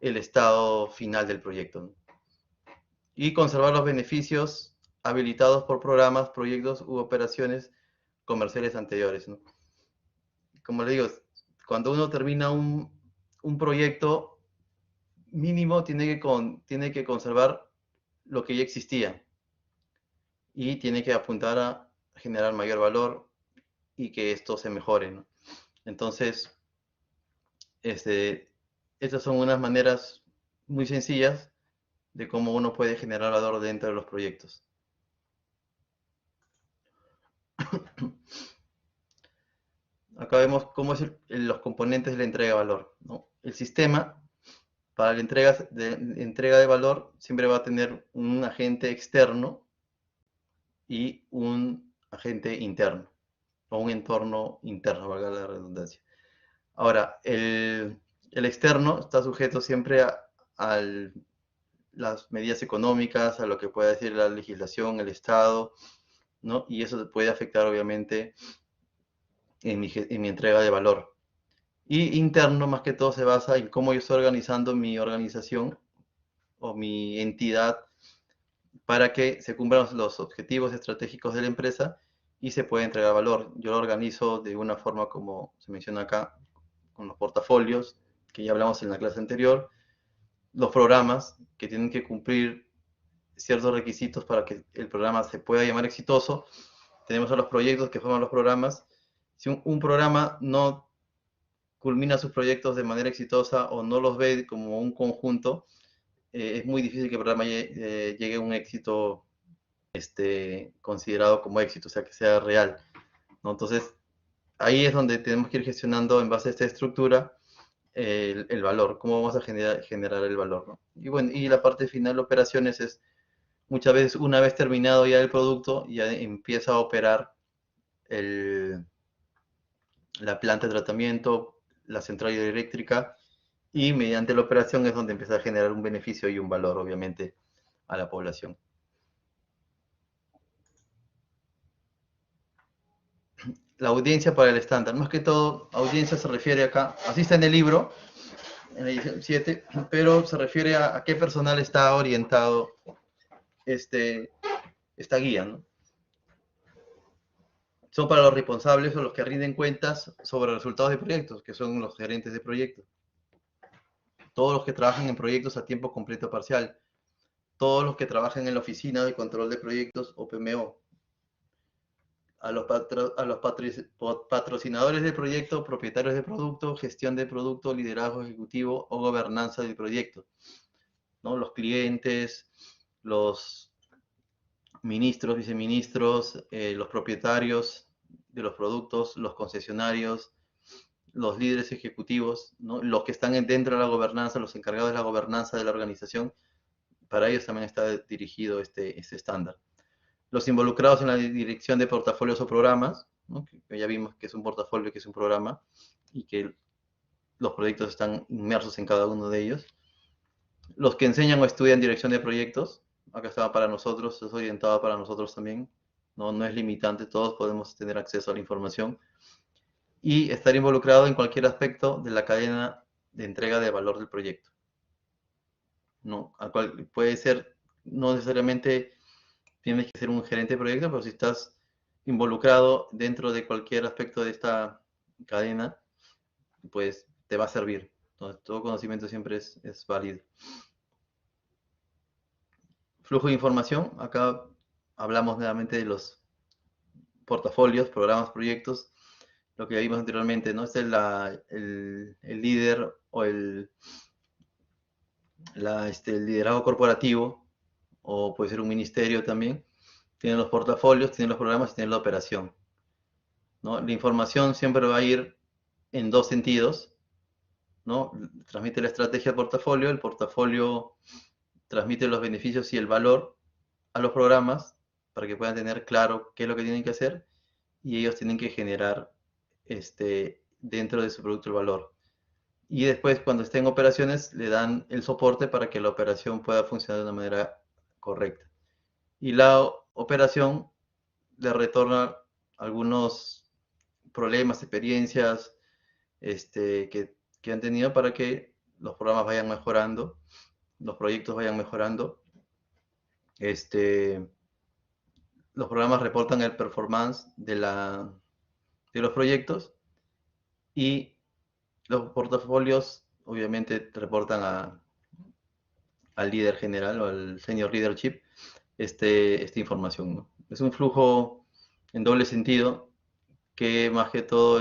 Speaker 1: el estado final del proyecto, ¿no? Y conservar los beneficios habilitados por programas, proyectos u operaciones comerciales anteriores, ¿no? Como le digo, cuando uno termina un proyecto mínimo tiene que conservar lo que ya existía y tiene que apuntar a generar mayor valor y que esto se mejore, ¿no? Entonces, estas son unas maneras muy sencillas de cómo uno puede generar valor dentro de los proyectos. Acá vemos cómo es los componentes de la entrega de valor, ¿no? El sistema para la entrega de valor siempre va a tener un agente externo y un agente interno, o un entorno interno, valga la redundancia. Ahora, el externo está sujeto siempre a las medidas económicas, a lo que pueda decir la legislación, el Estado, ¿no? Y eso puede afectar obviamente en mi entrega de valor. Y interno, más que todo, se basa en cómo yo estoy organizando mi organización o mi entidad para que se cumplan los objetivos estratégicos de la empresa y se pueda entregar valor. Yo lo organizo de una forma como se menciona acá, con los portafolios, que ya hablamos en la clase anterior, los programas que tienen que cumplir ciertos requisitos para que el programa se pueda llamar exitoso. Tenemos a los proyectos que forman los programas. Si un programa no culmina sus proyectos de manera exitosa o no los ve como un conjunto, es muy difícil que el programa llegue a un éxito considerado como éxito, o sea, que sea real, ¿no? Entonces, ahí es donde tenemos que ir gestionando en base a esta estructura el valor, cómo vamos a generar el valor, ¿no? Y bueno, y la parte final de operaciones es muchas veces una vez terminado ya el producto, ya empieza a operar la planta de tratamiento, la central hidroeléctrica, y mediante la operación es donde empieza a generar un beneficio y un valor, obviamente, a la población. La audiencia para el estándar. Más que todo, audiencia se refiere acá, así está en el libro, en la edición 7, pero se refiere a qué personal está orientado esta guía, ¿no? Son para los responsables o los que rinden cuentas sobre resultados de proyectos, que son los gerentes de proyectos. Todos los que trabajan en proyectos a tiempo completo parcial. Todos los que trabajan en la oficina de control de proyectos o PMO. A los patrocinadores del proyecto, propietarios de producto, gestión de producto, liderazgo ejecutivo o gobernanza del proyecto, ¿no? Los clientes, los ministros, viceministros, los propietarios de los productos, los concesionarios, los líderes ejecutivos, ¿no? Los que están dentro de la gobernanza, los encargados de la gobernanza de la organización, para ellos también está dirigido este estándar. Los involucrados en la dirección de portafolios o programas, ¿no? Que ya vimos que es un portafolio, que es un programa, y que los proyectos están inmersos en cada uno de ellos. Los que enseñan o estudian dirección de proyectos, acá está para nosotros, es orientado para nosotros también, no es limitante, todos podemos tener acceso a la información. Y estar involucrado en cualquier aspecto de la cadena de entrega de valor del proyecto, ¿no? Puede ser, no necesariamente tienes que ser un gerente de proyecto, pero si estás involucrado dentro de cualquier aspecto de esta cadena, pues te va a servir. Todo conocimiento siempre es válido. Flujo de información. Acá hablamos nuevamente de los portafolios, programas, proyectos, lo que vimos anteriormente, ¿no? Este es el líder o el liderazgo corporativo, o puede ser un ministerio también. Tiene los portafolios, tiene los programas y tiene la operación, ¿no? La información siempre va a ir en dos sentidos, ¿no? Transmite la estrategia al portafolio, el portafolio transmite los beneficios y el valor a los programas para que puedan tener claro qué es lo que tienen que hacer, y ellos tienen que generar dentro de su producto el valor. Y después, cuando estén en operaciones, le dan el soporte para que la operación pueda funcionar de una manera correcta. Y la operación le retorna algunos problemas, experiencias que han tenido para que los programas vayan mejorando, los proyectos vayan mejorando. Los programas reportan el performance de los proyectos, y los portafolios obviamente reportan al líder general o al senior leadership esta información, ¿no? Es un flujo en doble sentido que más que todo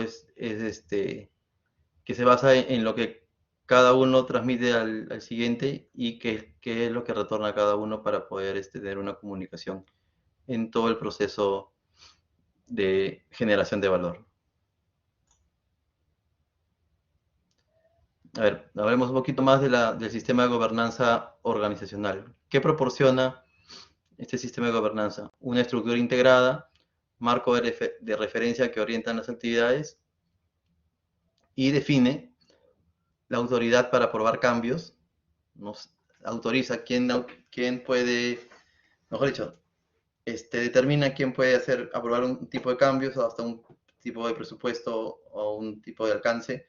Speaker 1: que se basa en lo que cada uno transmite al siguiente, y qué es lo que retorna a cada uno para poder tener una comunicación en todo el proceso de generación de valor. A ver, hablemos un poquito más del sistema de gobernanza organizacional. ¿Qué proporciona este sistema de gobernanza? Una estructura integrada, marco de referencia que orientan las actividades y define la autoridad para aprobar cambios. Nos autoriza quién puede, mejor dicho, determina quién puede aprobar un tipo de cambios, o hasta un tipo de presupuesto o un tipo de alcance,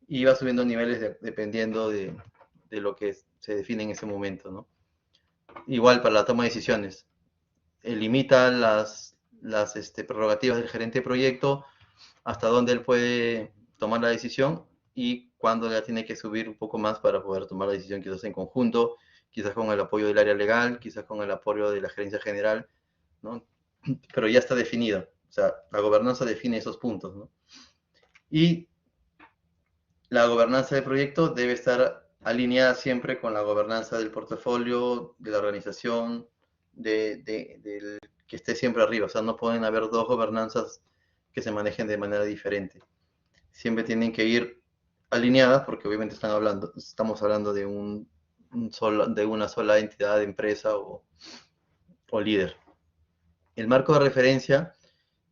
Speaker 1: y va subiendo niveles dependiendo de lo que se define en ese momento, ¿no? Igual para la toma de decisiones. Limita las prerrogativas del gerente de proyecto, hasta dónde él puede tomar la decisión y cuándo ya tiene que subir un poco más para poder tomar la decisión, quizás en conjunto, quizás con el apoyo del área legal, quizás con el apoyo de la gerencia general, ¿no? Pero ya está definido. O sea, la gobernanza define esos puntos, ¿no? Y la gobernanza del proyecto debe estar alineada siempre con la gobernanza del portafolio, de la organización, del que esté siempre arriba. O sea, no pueden haber dos gobernanzas que se manejen de manera diferente. Siempre tienen que ir alineadas, porque obviamente estamos hablando de una sola entidad de empresa o líder. El marco de referencia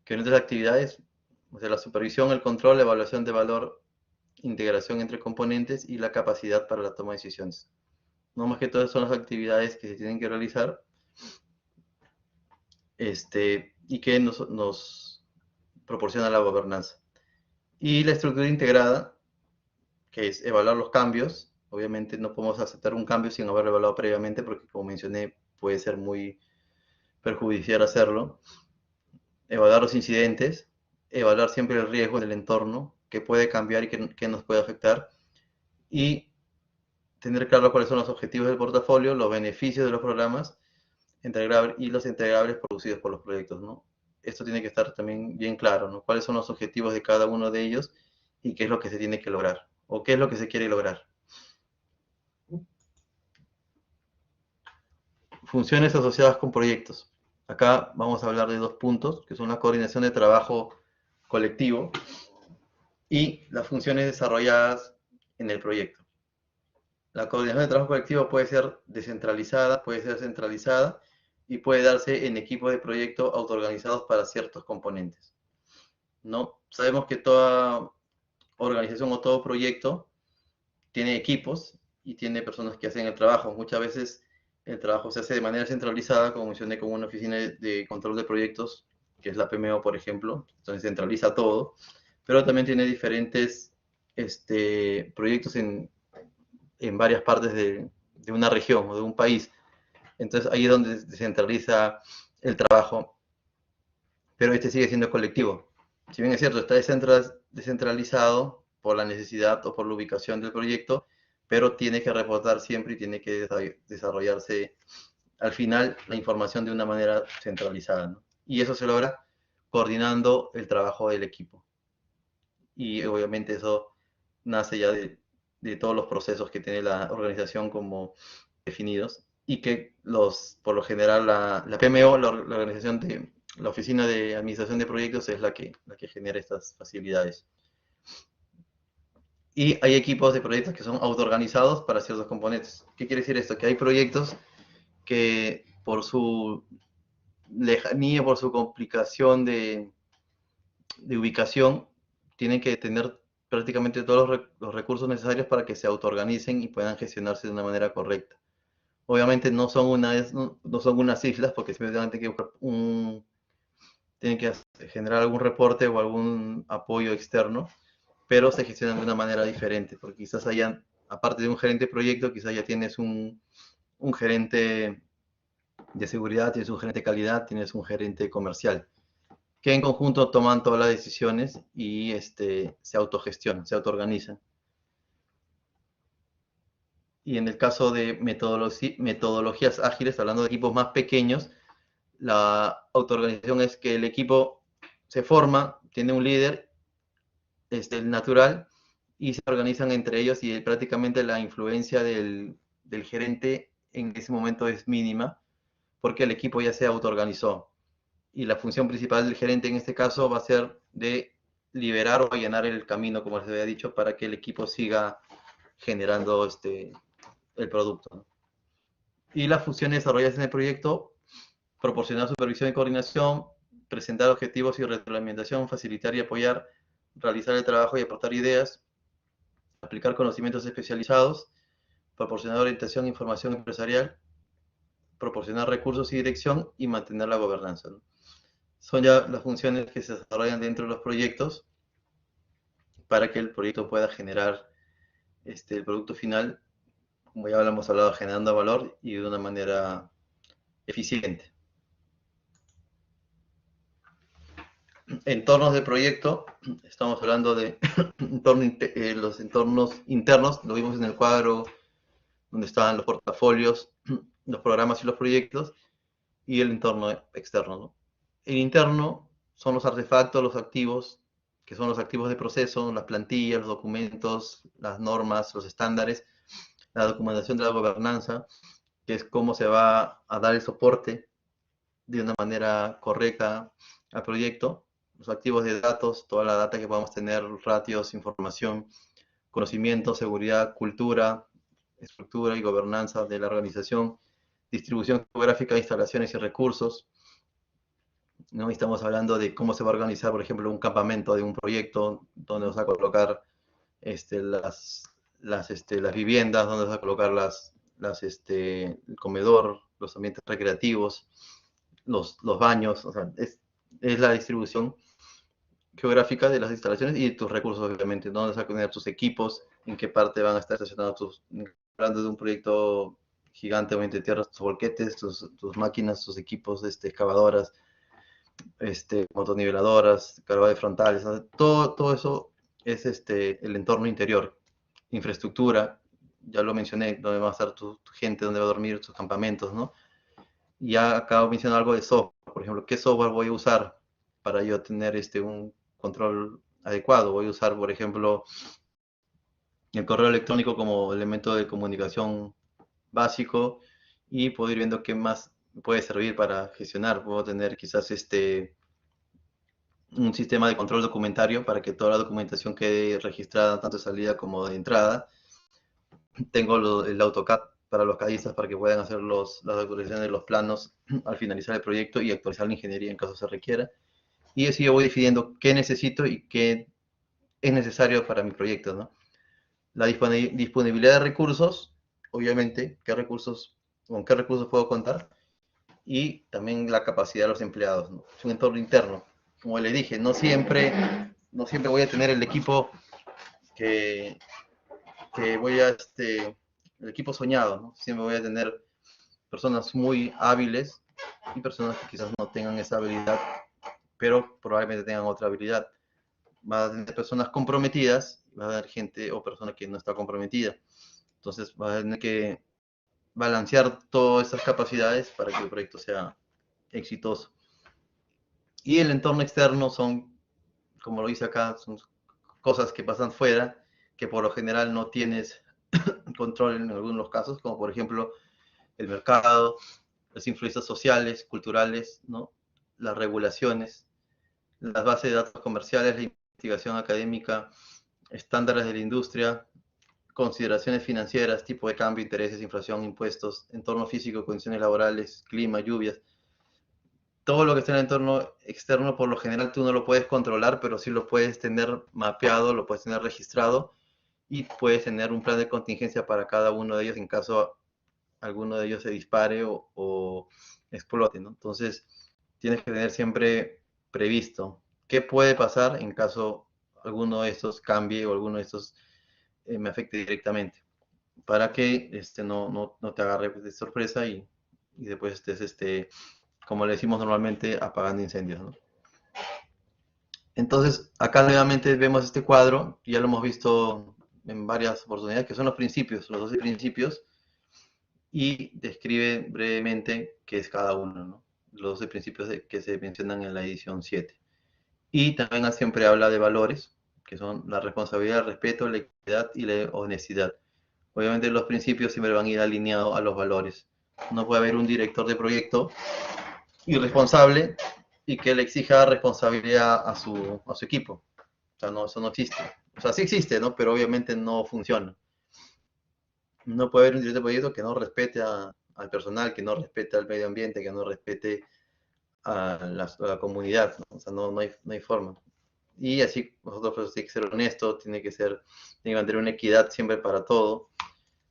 Speaker 1: que orienta las actividades, o sea, la supervisión, el control, la evaluación de valor, integración entre componentes y la capacidad para la toma de decisiones. No más que todas son las actividades que se tienen que realizar y que nos proporciona la gobernanza. Y la estructura integrada, que es evaluar los cambios. Obviamente no podemos aceptar un cambio sin haberlo evaluado previamente, porque como mencioné, puede ser muy perjudicial hacerlo. Evaluar los incidentes, evaluar siempre el riesgo del entorno, que puede cambiar y que nos puede afectar, y tener claro cuáles son los objetivos del portafolio, los beneficios de los programas y los entregables producidos por los proyectos, ¿no? Esto tiene que estar también bien claro, ¿no? Cuáles son los objetivos de cada uno de ellos y qué es lo que se tiene que lograr, o qué es lo que se quiere lograr. Funciones asociadas con proyectos. Acá vamos a hablar de dos puntos, que son la coordinación de trabajo colectivo y las funciones desarrolladas en el proyecto. La coordinación de trabajo colectivo puede ser descentralizada, puede ser centralizada, y puede darse en equipos de proyecto autoorganizados para ciertos componentes, ¿no? Sabemos que toda organización o todo proyecto tiene equipos y tiene personas que hacen el trabajo. Muchas veces el trabajo se hace de manera centralizada, como mencioné, con una oficina de control de proyectos, que es la PMO, por ejemplo. Entonces centraliza todo, pero también tiene diferentes proyectos en varias partes de una región o de un país. Entonces ahí es donde se centraliza el trabajo, pero sigue siendo colectivo. Si bien es cierto, está descentralizado, por la necesidad o por la ubicación del proyecto, pero tiene que reportar siempre y tiene que desarrollarse al final la información de una manera centralizada, ¿no? Y eso se logra coordinando el trabajo del equipo. Y obviamente eso nace ya de todos los procesos que tiene la organización como definidos y que por lo general la PMO, la organización de la Oficina de Administración de Proyectos es la que genera estas facilidades. Y hay equipos de proyectos que son autoorganizados para ciertos componentes. ¿Qué quiere decir esto? Que hay proyectos que por su lejanía, por su complicación de ubicación, tienen que tener prácticamente todos los recursos necesarios para que se autoorganicen y puedan gestionarse de una manera correcta. Obviamente no son no son unas islas, porque simplemente tienen que generar algún reporte o algún apoyo externo, pero se gestionan de una manera diferente, porque quizás aparte de un gerente de proyecto, quizás ya tienes un gerente de seguridad, tienes un gerente de calidad, tienes un gerente comercial, que en conjunto toman todas las decisiones y se autogestionan, se autoorganizan. Y en el caso de metodologías ágiles, hablando de equipos más pequeños, la autoorganización es que el equipo se forma, tiene un líder natural y se organizan entre ellos y prácticamente la influencia del gerente en ese momento es mínima porque el equipo ya se autoorganizó. Y la función principal del gerente en este caso va a ser de liberar o allanar el camino, como les había dicho, para que el equipo siga generando el producto, ¿no? Y las funciones desarrolladas en el proyecto: proporcionar supervisión y coordinación, presentar objetivos y retroalimentación, facilitar y apoyar, realizar el trabajo y aportar ideas, aplicar conocimientos especializados, proporcionar orientación e información empresarial, proporcionar recursos y dirección y mantener la gobernanza, ¿no? Son ya las funciones que se desarrollan dentro de los proyectos para que el proyecto pueda generar el producto final, como ya hemos hablado, generando valor y de una manera eficiente. Entornos de proyecto, estamos hablando de los entornos internos, lo vimos en el cuadro donde estaban los portafolios, los programas y los proyectos, y el entorno externo, ¿no? El interno son los artefactos, los activos, que son los activos de proceso, las plantillas, los documentos, las normas, los estándares, la documentación de la gobernanza, que es cómo se va a dar el soporte de una manera correcta al proyecto, los activos de datos, toda la data que podamos tener, ratios, información, conocimiento, seguridad, cultura, estructura y gobernanza de la organización, distribución geográfica de instalaciones y recursos, ¿no? Estamos hablando de cómo se va a organizar, por ejemplo, un campamento de un proyecto, donde vas a colocar las viviendas, donde vas a colocar el comedor, los ambientes recreativos, los baños, o sea, es la distribución geográfica de las instalaciones y de tus recursos, obviamente, dónde vas a tener tus equipos, en qué parte van a estar estacionados hablando de un proyecto gigante, obviamente, tierras, tus volquetes, tus máquinas, tus equipos, excavadoras, motoniveladoras, cargadores frontales, ¿no? Todo eso es el entorno interior, infraestructura, ya lo mencioné, donde va a estar tu gente, donde va a dormir, tus campamentos, ¿no? Y ya acabo de mencionar algo de software, por ejemplo, ¿qué software voy a usar para yo tener un control adecuado? Voy a usar, por ejemplo, el correo electrónico como elemento de comunicación básico y puedo ir viendo qué más puede servir para gestionar. Puedo tener quizás un sistema de control documentario para que toda la documentación quede registrada tanto de salida como de entrada. Tengo el AutoCAD para los cadistas para que puedan hacer las actualizaciones de los planos al finalizar el proyecto y actualizar la ingeniería en caso se requiera. Y así yo voy definiendo qué necesito y qué es necesario para mi proyecto, ¿no? La disponibilidad de recursos, obviamente, con qué recursos puedo contar, y también la capacidad de los empleados, ¿no? Es un entorno interno. Como le dije, no siempre voy a tener el equipo que el equipo soñado, ¿no? Siempre voy a tener personas muy hábiles y personas que quizás no tengan esa habilidad, pero probablemente tengan otra habilidad. Va a tener personas comprometidas va a haber gente o persona que no está comprometida. Entonces va a tener que balancear todas esas capacidades para que el proyecto sea exitoso. Y el entorno externo son, como lo dice acá, son cosas que pasan fuera, que por lo general no tienes control en algunos casos, como por ejemplo el mercado, las influencias sociales, culturales, ¿no? Las regulaciones, las bases de datos comerciales, la investigación académica, estándares de la industria, consideraciones financieras, tipo de cambio, intereses, inflación, impuestos, entorno físico, condiciones laborales, clima, lluvias. Todo lo que está en el entorno externo, por lo general tú no lo puedes controlar, pero sí lo puedes tener mapeado, lo puedes tener registrado y puedes tener un plan de contingencia para cada uno de ellos en caso alguno de ellos se dispare o explote, ¿no? Entonces, tienes que tener siempre previsto qué puede pasar en caso alguno de estos cambie o alguno de estos me afecte directamente, para que no te agarre de sorpresa y después estés, como le decimos normalmente, apagando incendios, ¿no? Entonces, acá nuevamente vemos este cuadro, ya lo hemos visto en varias oportunidades, que son los principios, los 12 principios, y describe brevemente qué es cada uno, ¿no? Los 12 principios que se mencionan en la edición 7. Y también siempre habla de valores, que son la responsabilidad, el respeto, la equidad y la honestidad. Obviamente los principios siempre van a ir alineados a los valores. No puede haber un director de proyecto irresponsable y que le exija responsabilidad a su equipo. O sea, no, eso no existe. O sea, sí existe, ¿no? Pero obviamente no funciona. No puede haber un director de proyecto que no respete al personal, que no respete al medio ambiente, que no respete a la comunidad, ¿no? O sea, no hay forma. Y así nosotros pues, tiene que ser honesto, tiene que mantener una equidad siempre para todo,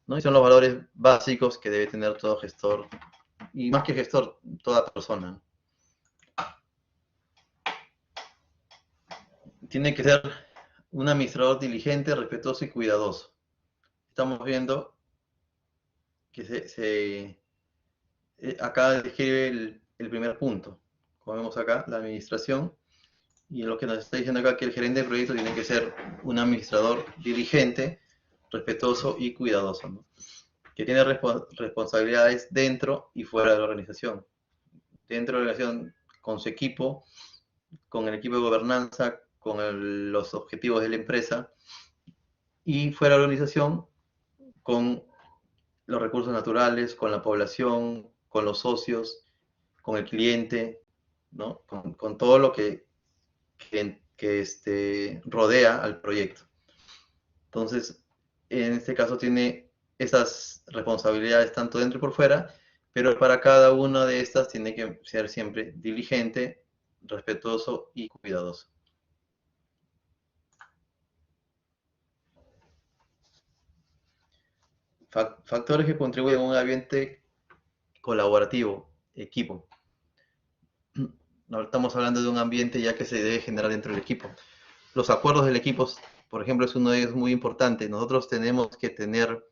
Speaker 1: ¿no? Y son los valores básicos que debe tener todo gestor, y más que gestor, toda persona. Tiene que ser un administrador diligente, respetuoso y cuidadoso. Estamos viendo que acá describe el primer punto. Como vemos acá, la administración. Y lo que nos está diciendo acá que el gerente de proyecto tiene que ser un administrador diligente, respetuoso y cuidadoso, ¿no? Que tiene responsabilidades dentro y fuera de la organización. Dentro de la organización con su equipo, con el equipo de gobernanza, con los objetivos de la empresa y fuera de la organización con los recursos naturales, con la población, con los socios, con el cliente, ¿no? Con todo lo que rodea al proyecto. Entonces, en este caso tiene esas responsabilidades tanto dentro y por fuera, pero para cada una de estas tiene que ser siempre diligente, respetuoso y cuidadoso. Factores que contribuyen a un ambiente colaborativo, equipo. No estamos hablando de un ambiente ya que se debe generar dentro del equipo. Los acuerdos del equipo, por ejemplo, es uno de ellos muy importante. Nosotros tenemos que tener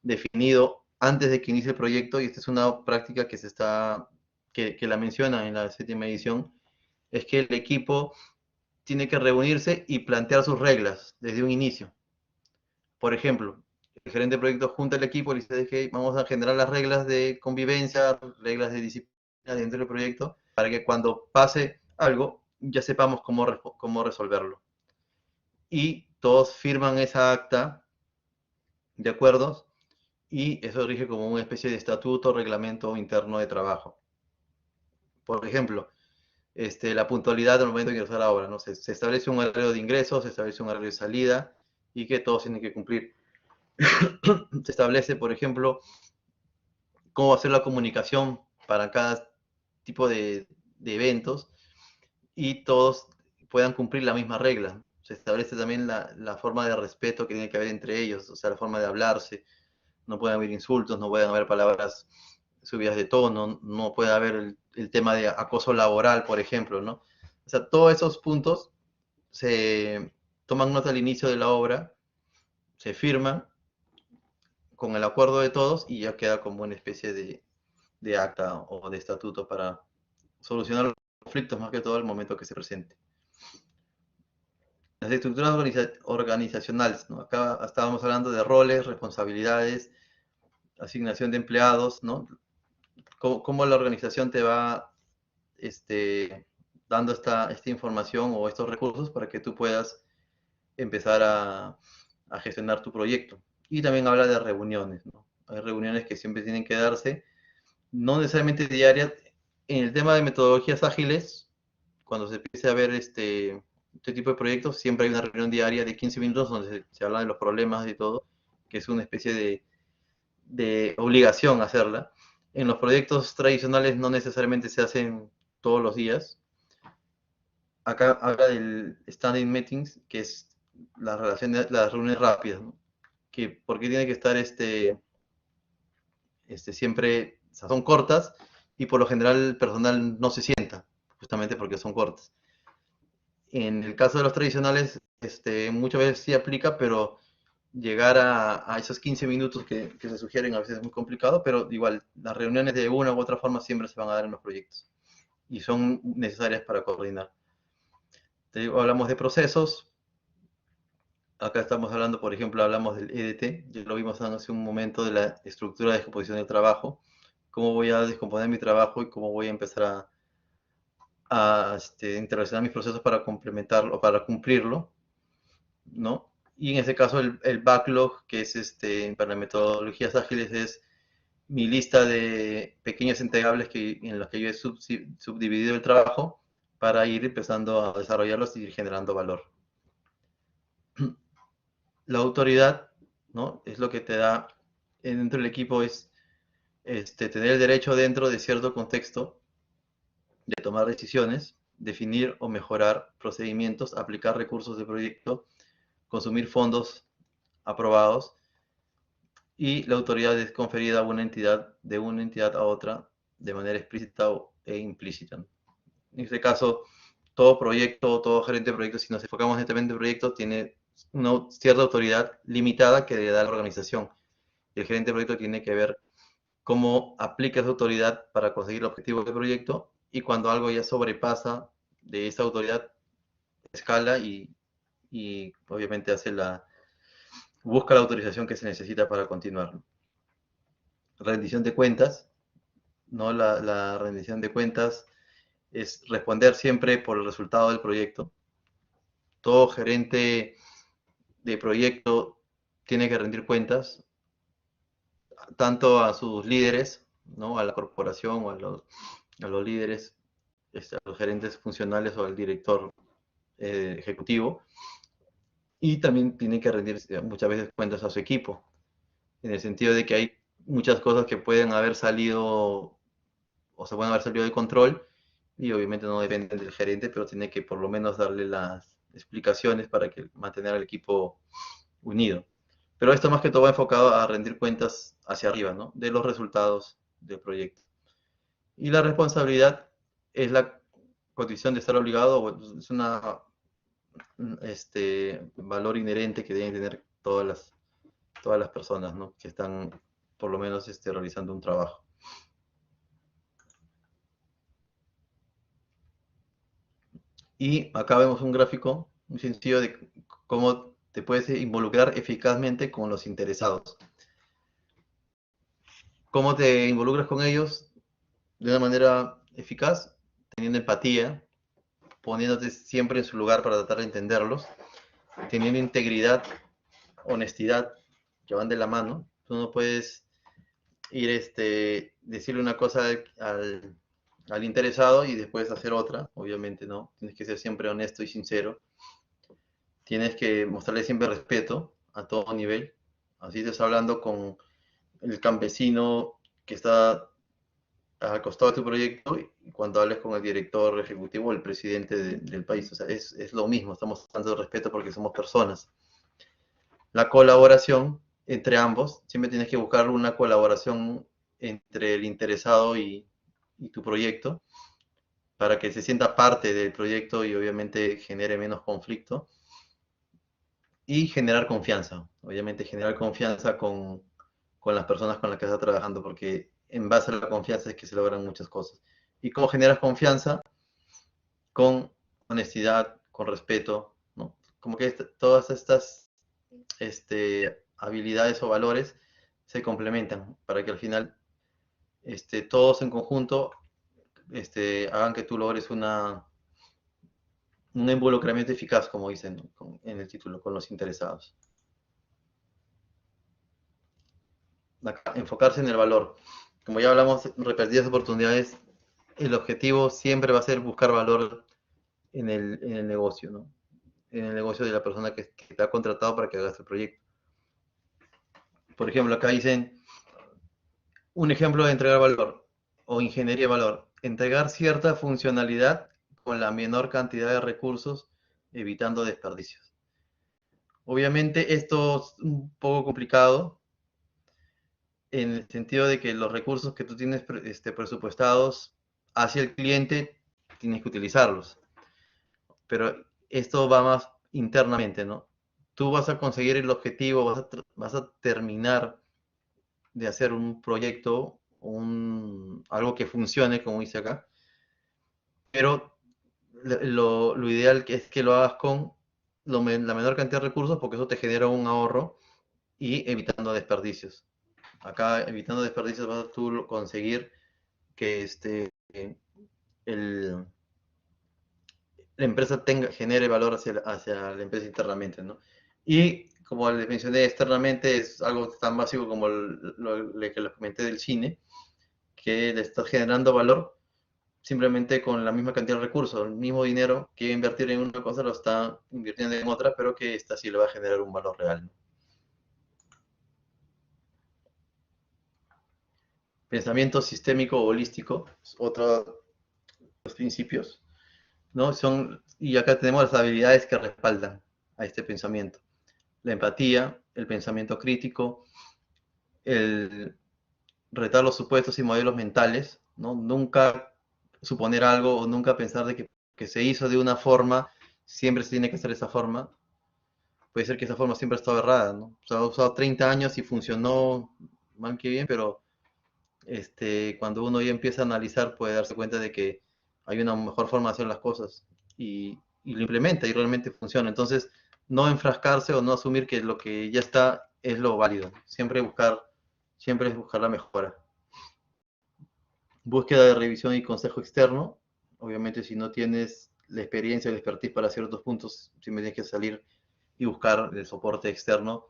Speaker 1: definido antes de que inicie el proyecto, y esta es una práctica que la menciona en la 7ª edición, es que el equipo tiene que reunirse y plantear sus reglas desde un inicio. Por ejemplo, el gerente de proyecto junta al equipo y dice que vamos a generar las reglas de convivencia, reglas de disciplina dentro del proyecto, para que cuando pase algo ya sepamos cómo resolverlo. Y todos firman esa acta de acuerdos y eso rige como una especie de estatuto, reglamento interno de trabajo. Por ejemplo, la puntualidad al momento de ingresar a la obra, ¿no? Se establece un horario de ingreso, se establece un horario de salida y que todos tienen que cumplir. Se establece, por ejemplo, cómo va a ser la comunicación para cada tipo de eventos y todos puedan cumplir la misma regla. Se establece también la forma de respeto que tiene que haber entre ellos, o sea, la forma de hablarse. No pueden haber insultos, no pueden haber palabras subidas de tono, no puede haber el tema de acoso laboral, por ejemplo, ¿no? O sea, todos esos puntos se toman nota al inicio de la obra, se firman con el acuerdo de todos y ya queda como una especie de acta o de estatuto para solucionar los conflictos más que todo al momento que se presente. las estructuras organizacionales, ¿no? Acá estábamos hablando de roles, responsabilidades, asignación de empleados, ¿no? Cómo la organización te va dando esta información o estos recursos para que tú puedas empezar a gestionar tu proyecto. Y también habla de reuniones, ¿no? Hay reuniones que siempre tienen que darse, no necesariamente diarias. En el tema de metodologías ágiles, cuando se empiece a ver este tipo de proyectos, siempre hay una reunión diaria de 15 minutos donde se habla de los problemas y todo, que es una especie de obligación hacerla. En los proyectos tradicionales no necesariamente se hacen todos los días. Acá habla del standing meetings, que es la relación de las reuniones rápidas, ¿no? Que porque tiene que estar siempre, o sea, son cortas y por lo general el personal no se sienta, justamente porque son cortas. En el caso de los tradicionales, muchas veces sí aplica, pero llegar a esos 15 minutos que se sugieren a veces es muy complicado, pero igual las reuniones de una u otra forma siempre se van a dar en los proyectos y son necesarias para coordinar. Te digo, hablamos de procesos. Acá estamos hablando, por ejemplo, hablamos del EDT, ya lo vimos hace un momento, de la estructura de descomposición del trabajo, cómo voy a descomponer mi trabajo y cómo voy a empezar a interrelacionar mis procesos para complementarlo, para cumplirlo, ¿no? Y en este caso el backlog, que es para metodologías ágiles, es mi lista de pequeños entregables en los que yo he subdividido el trabajo para ir empezando a desarrollarlos y ir generando valor. La autoridad, ¿no? Es lo que te da dentro del equipo, es tener el derecho dentro de cierto contexto de tomar decisiones, definir o mejorar procedimientos, aplicar recursos de proyecto, consumir fondos aprobados, y la autoridad es conferida a una entidad, de una entidad a otra, de manera explícita e implícita. En este caso, todo proyecto, todo gerente de proyecto, si nos enfocamos netamente en proyecto, tiene una cierta autoridad limitada que le da la organización. Y el gerente de proyecto tiene que ver cómo aplica esa autoridad para conseguir el objetivo del proyecto, y cuando algo ya sobrepasa de esa autoridad, escala y obviamente busca la autorización que se necesita para continuar. Rendición de cuentas, ¿no? La rendición de cuentas es responder siempre por el resultado del proyecto. Todo gerente de proyecto tiene que rendir cuentas, tanto a sus líderes, ¿no? A la corporación o a los líderes, a los gerentes funcionales o al director ejecutivo, y también tiene que rendir muchas veces cuentas a su equipo, en el sentido de que hay muchas cosas que pueden haber salido o se pueden haber salido de control y obviamente no dependen del gerente, pero tiene que por lo menos darle las explicaciones para mantener al equipo unido. Pero esto más que todo va enfocado a rendir cuentas hacia arriba, ¿no? De los resultados del proyecto. Y la responsabilidad es la condición de estar obligado, es valor inherente que deben tener todas las personas, ¿no? Que están por lo menos realizando un trabajo. Y acá vemos un gráfico muy sencillo de cómo te puedes involucrar eficazmente con los interesados. ¿Cómo te involucras con ellos? De una manera eficaz, teniendo empatía, poniéndote siempre en su lugar para tratar de entenderlos, teniendo integridad, honestidad, que van de la mano. Tú no puedes ir decirle una cosa al interesado y después hacer otra, obviamente no. Tienes que ser siempre honesto y sincero. Tienes que mostrarle siempre respeto a todo nivel. Así estás hablando con el campesino que está al costado de tu proyecto y cuando hables con el director ejecutivo o el presidente del país. O sea, es lo mismo, estamos dando respeto porque somos personas. La colaboración entre ambos, siempre tienes que buscar una colaboración entre el interesado y tu proyecto para que se sienta parte del proyecto y obviamente genere menos conflicto. Y generar confianza, obviamente generar confianza con las personas con las que estás trabajando, porque en base a la confianza es que se logran muchas cosas. ¿Y cómo generas confianza? Con honestidad, con respeto, ¿no? como que todas estas habilidades o valores se complementan para que al final todos en conjunto hagan que tú logres un involucramiento eficaz, como dicen, ¿no? En el título, con los interesados. Acá, enfocarse en el valor. Como ya hablamos en repetidas oportunidades, el objetivo siempre va a ser buscar valor en el negocio, ¿no? En el negocio de la persona que te ha contratado para que hagas el proyecto. Por ejemplo, acá dicen un ejemplo de entregar valor o ingeniería de valor. Entregar cierta funcionalidad con la menor cantidad de recursos, evitando desperdicios. Obviamente esto es un poco complicado en el sentido de que los recursos que tú tienes presupuestados hacia el cliente tienes que utilizarlos. Pero esto va más internamente, ¿no? Tú vas a conseguir el objetivo, vas a terminar de hacer un proyecto, algo que funcione, como dice acá, pero lo ideal es que lo hagas con la menor cantidad de recursos porque eso te genera un ahorro y evitando desperdicios. Acá, evitando desperdicios, vas a tú conseguir que el, la empresa genere valor hacia la empresa internamente, ¿no? Y como les mencioné, externamente es algo tan básico como lo que les comenté del cine, que le estás generando valor simplemente con la misma cantidad de recursos, el mismo dinero que iba a invertir en una cosa lo está invirtiendo en otra, pero que esta sí le va a generar un valor real, ¿no? Pensamiento sistémico o holístico, es otro de los principios, ¿no? Y acá tenemos las habilidades que respaldan a este pensamiento. La empatía, el pensamiento crítico, el retar los supuestos y modelos mentales, ¿no? Nunca suponer algo o nunca pensar de que se hizo de una forma, siempre se tiene que hacer de esa forma. Puede ser que esa forma siempre ha estado errada, ¿no? O sea, ha usado 30 años y funcionó mal que bien, pero cuando uno ya empieza a analizar puede darse cuenta de que hay una mejor forma de hacer las cosas y lo implementa y realmente funciona. Entonces, no enfrascarse o no asumir que lo que ya está es lo válido. Siempre es buscar la mejora. Búsqueda de revisión y consejo externo. Obviamente, si no tienes la experiencia o el expertise para ciertos puntos, siempre tienes que salir y buscar el soporte externo,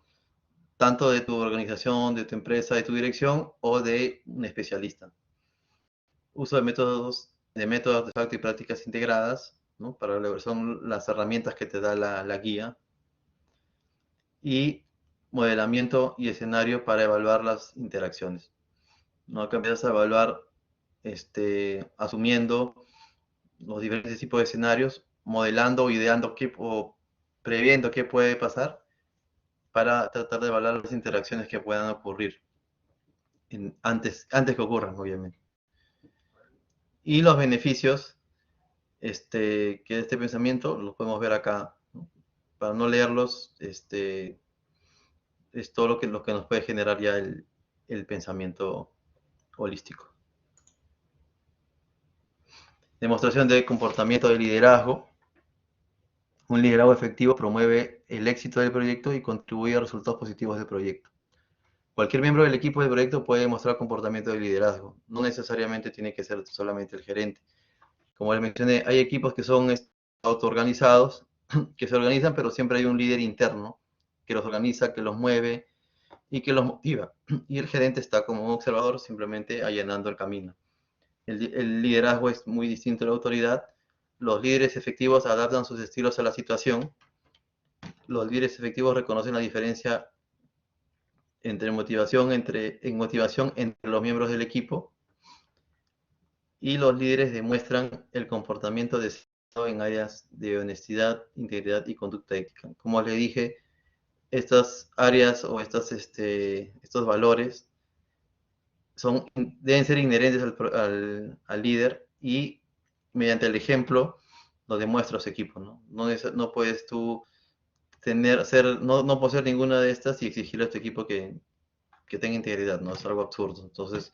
Speaker 1: tanto de tu organización, de tu empresa, de tu dirección o de un especialista. Uso de métodos, artefactos y prácticas integradas, ¿no? Son las herramientas que te da la guía. Y modelamiento y escenario para evaluar las interacciones, ¿no? Acá empiezas a evaluar asumiendo los diferentes tipos de escenarios, modelando, ideando o previendo qué puede pasar para tratar de evaluar las interacciones que puedan ocurrir antes que ocurran, obviamente. Y los beneficios que este pensamiento los podemos ver acá, ¿no? Para no leerlos, es todo lo que nos puede generar ya el pensamiento holístico. Demostración de comportamiento de liderazgo. Un liderazgo efectivo promueve el éxito del proyecto y contribuye a resultados positivos del proyecto. Cualquier miembro del equipo del proyecto puede mostrar comportamiento de liderazgo. No necesariamente tiene que ser solamente el gerente. Como les mencioné, hay equipos que son autoorganizados, que se organizan, pero siempre hay un líder interno que los organiza, que los mueve y que los motiva. Y el gerente está como un observador simplemente allanando el camino. El liderazgo es muy distinto a la autoridad. Los líderes efectivos adaptan sus estilos a la situación. Los líderes efectivos reconocen la diferencia entre motivación entre los miembros del equipo, y los líderes demuestran el comportamiento deseado en áreas de honestidad, integridad y conducta ética. Como les dije, estas áreas o estos valores deben ser inherentes al líder y mediante el ejemplo lo demuestra a su equipo, ¿no? No puedes tú no poseer ninguna de estas y exigirle a tu equipo que tenga integridad, ¿no? Es algo absurdo. Entonces,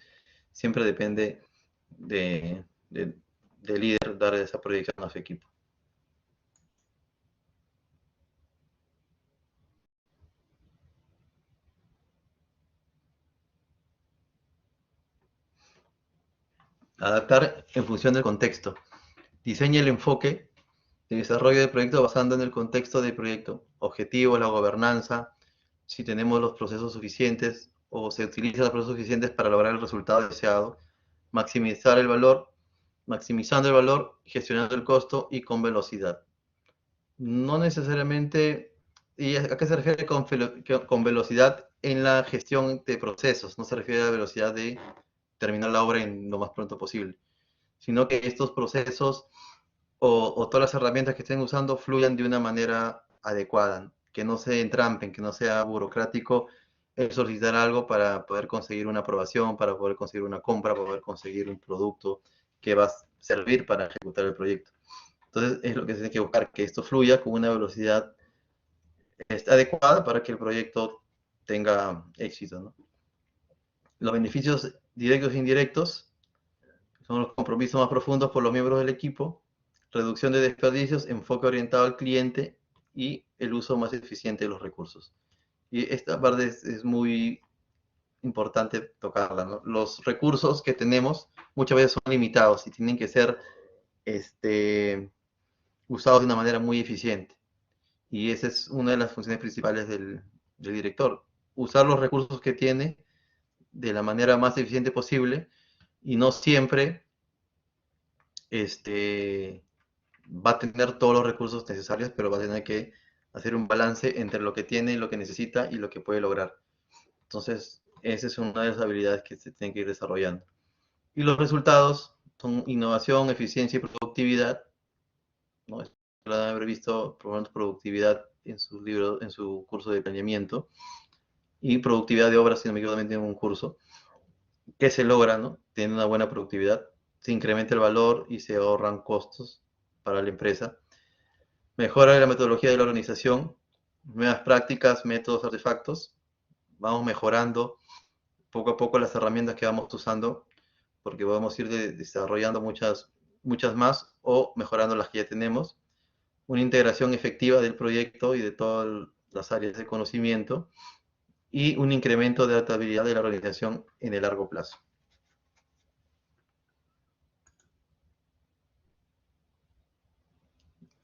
Speaker 1: siempre depende del líder dar esa proyección a su equipo. Adaptar en función del contexto. Diseña el enfoque de desarrollo del proyecto basando en el contexto del proyecto. Objetivos, la gobernanza, si tenemos los procesos suficientes o se utilizan los procesos suficientes para lograr el resultado deseado. Maximizar el valor, maximizando el valor, gestionando el costo y con velocidad. No necesariamente, ¿y a qué se refiere con velocidad en la gestión de procesos? No se refiere a la velocidad de terminar la obra en lo más pronto posible, sino que estos procesos o todas las herramientas que estén usando fluyan de una manera adecuada, que no se entrampen, que no sea burocrático el solicitar algo para poder conseguir una aprobación, para poder conseguir una compra, para poder conseguir un producto que va a servir para ejecutar el proyecto. Entonces es lo que se tiene que buscar, que esto fluya con una velocidad adecuada para que el proyecto tenga éxito, ¿no? Los beneficios directos e indirectos son los compromisos más profundos por los miembros del equipo, reducción de desperdicios, enfoque orientado al cliente y el uso más eficiente de los recursos. Y esta parte es muy importante tocarla, ¿no? Los recursos que tenemos muchas veces son limitados y tienen que ser usados de una manera muy eficiente. Y esa es una de las funciones principales del director. Usar los recursos que tiene de la manera más eficiente posible y no siempre va a tener todos los recursos necesarios, pero va a tener que hacer un balance entre lo que tiene, lo que necesita y lo que puede lograr. Entonces, esa es una de las habilidades que se tienen que ir desarrollando. Y los resultados son innovación, eficiencia y productividad, ¿no? Lo deben haber visto, por lo menos, productividad en su libro, en su curso de planeamiento, y productividad de obras, si no me equivoco, también tiene un curso. ¿Qué se logra, no? Tiene una buena productividad, se incrementa el valor y se ahorran costos para la empresa. Mejora la metodología de la organización, nuevas prácticas, métodos, artefactos. Vamos mejorando poco a poco las herramientas que vamos usando, porque podemos ir desarrollando muchas más o mejorando las que ya tenemos. Una integración efectiva del proyecto y de todas las áreas de conocimiento y un incremento de adaptabilidad de la organización en el largo plazo.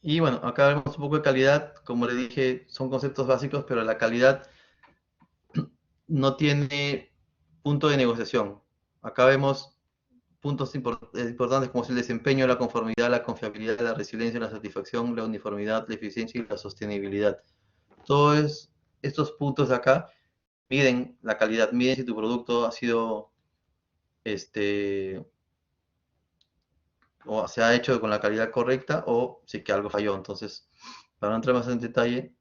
Speaker 1: Y bueno, acá vemos un poco de calidad. Como le dije, son conceptos básicos, pero la calidad no tiene punto de negociación. Acá vemos puntos importantes como es el desempeño, la conformidad, la confiabilidad, la resiliencia, la satisfacción, la uniformidad, la eficiencia y la sostenibilidad. Todos estos puntos de acá miden la calidad, miden si tu producto ha sido o se ha hecho con la calidad correcta o si que algo falló. Entonces, para no entrar más en detalle,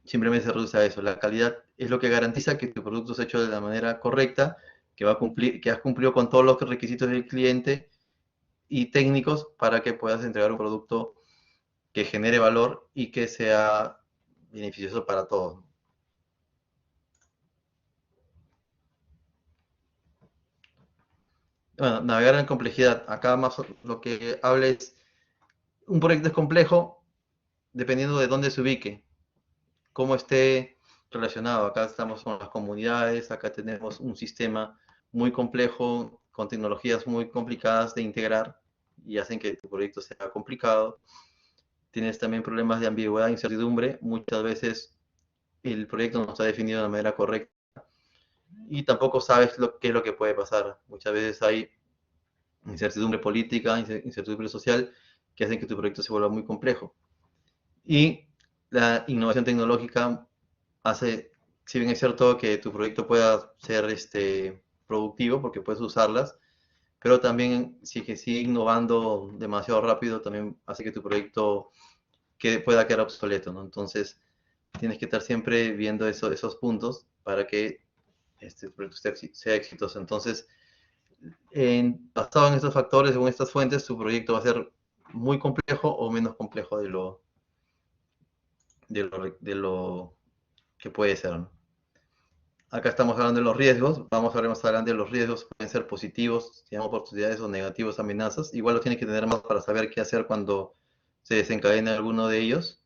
Speaker 1: simplemente se reduce a eso. La calidad es lo que garantiza que tu producto se ha hecho de la manera correcta, que va a cumplir, que has cumplido con todos los requisitos del cliente y técnicos para que puedas entregar un producto que genere valor y que sea beneficioso para todos. Bueno, navegar en complejidad. Acá más lo que habla es, un proyecto es complejo dependiendo de dónde se ubique, cómo esté relacionado. Acá estamos con las comunidades, acá tenemos un sistema muy complejo, con tecnologías muy complicadas de integrar y hacen que tu proyecto sea complicado. Tienes también problemas de ambigüedad e incertidumbre. Muchas veces el proyecto no está definido de la manera correcta y tampoco sabes qué es lo que puede pasar. Muchas veces hay incertidumbre política, incertidumbre social, que hacen que tu proyecto se vuelva muy complejo. Y la innovación tecnológica hace, si bien es cierto que tu proyecto pueda ser productivo, porque puedes usarlas, pero también si que sigue innovando demasiado rápido, también hace que tu proyecto pueda quedar obsoleto, ¿no? Entonces, tienes que estar siempre viendo esos puntos para que este proyecto sea exitoso. Entonces, basado en estos factores, según estas fuentes, tu proyecto va a ser muy complejo o menos complejo de lo que puede ser, ¿no? Acá estamos hablando de los riesgos, vamos a ver más adelante, los riesgos pueden ser positivos, si oportunidades o negativos, amenazas. Igual lo tienes que tener más para saber qué hacer cuando se desencadena alguno de ellos.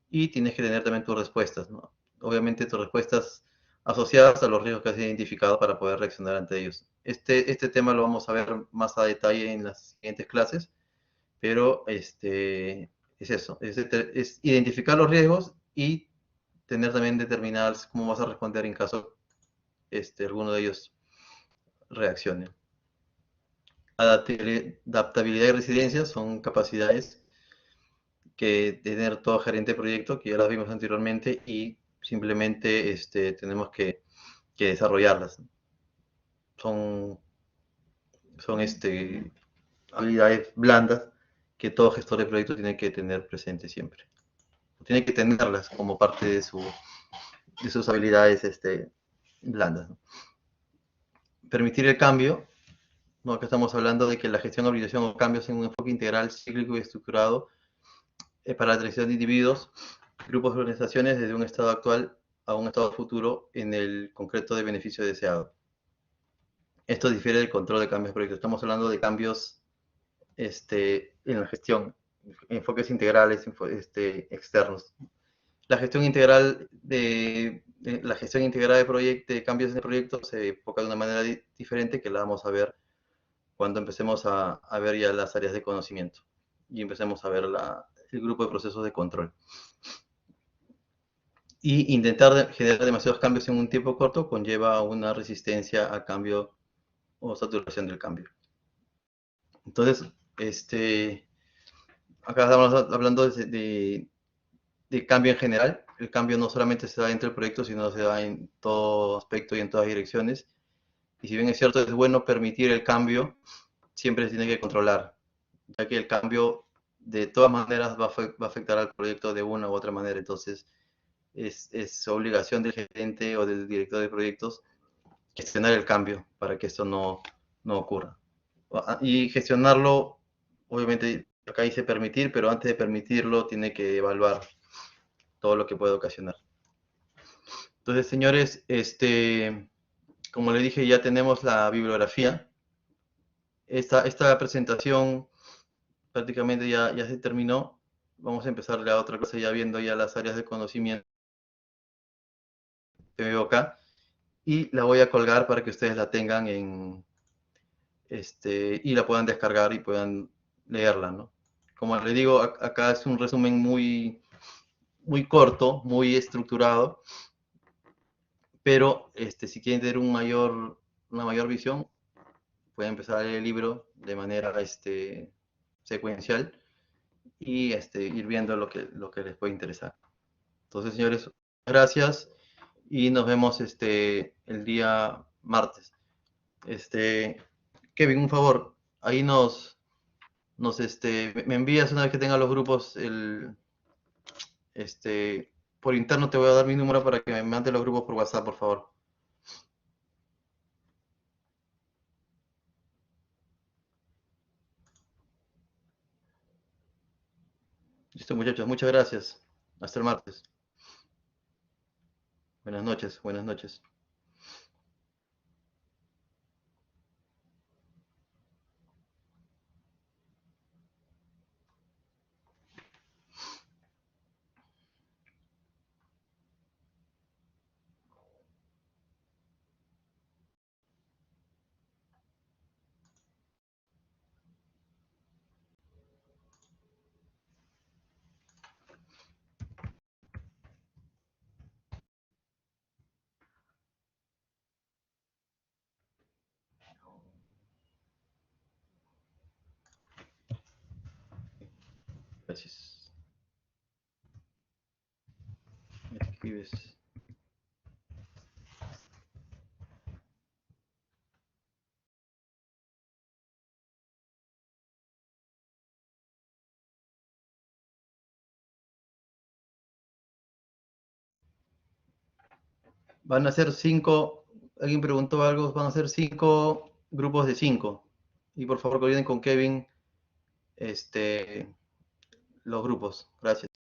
Speaker 1: Y tienes que tener también tus respuestas, ¿no? Obviamente tus respuestas asociadas a los riesgos que has identificado para poder reaccionar ante ellos. Este tema lo vamos a ver más a detalle en las siguientes clases, pero es eso, es identificar los riesgos y tener también determinadas cómo vas a responder en caso alguno de ellos reaccione. Adaptabilidad y resiliencia son capacidades que tener todo gerente de proyecto, que ya las vimos anteriormente, y simplemente tenemos que desarrollarlas. Son habilidades blandas que todo gestor de proyecto tiene que tener presente siempre. Tiene que tenerlas como parte de sus habilidades blandas, ¿no? Permitir el cambio, ¿no? Acá estamos hablando de que la gestión de organización o cambios en un enfoque integral, cíclico y estructurado para la transición de individuos, grupos de organizaciones desde un estado actual a un estado futuro en el concreto de beneficio deseado. Esto difiere del control de cambios de proyectos. Estamos hablando de cambios en la gestión, enfoques integrales, externos. La gestión integral de cambios de proyectos se enfoca de una manera diferente, que la vamos a ver cuando empecemos a ver ya las áreas de conocimiento y empecemos a ver el grupo de procesos de control. Y intentar generar demasiados cambios en un tiempo corto conlleva una resistencia a cambio o saturación del cambio. Entonces, acá estamos hablando de cambio en general. El cambio no solamente se da dentro del proyecto, sino se da en todo aspecto y en todas direcciones. Y si bien es cierto, es bueno permitir el cambio, siempre se tiene que controlar, ya que el cambio de todas maneras va a afectar al proyecto de una u otra manera. Entonces, es obligación del gerente o del director de proyectos gestionar el cambio para que esto no ocurra. Y gestionarlo, obviamente, acá dice permitir, pero antes de permitirlo tiene que evaluar todo lo que puede ocasionar. Entonces, señores, como les dije, ya tenemos la bibliografía. Esta presentación prácticamente ya se terminó. Vamos a empezar la otra cosa ya viendo ya las áreas de conocimiento que veo acá. Y la voy a colgar para que ustedes la tengan y la puedan descargar y puedan leerla, ¿no? Como les digo, acá es un resumen muy corto, muy estructurado, pero si quieren tener una mayor visión, pueden empezar a leer el libro de manera secuencial y ir viendo lo que les puede interesar. Entonces, señores, gracias y nos vemos el día martes. Kevin, un favor, ahí me envías una vez que tenga los grupos por interno. Te voy a dar mi número para que me mande los grupos por WhatsApp, por favor. Listo, muchachos, muchas gracias. Hasta el martes. Buenas noches, buenas noches. Gracias. Me escribes. Van a ser 5, alguien preguntó algo, van a ser 5 grupos de 5. Y por favor coordinen con Kevin los grupos. Gracias.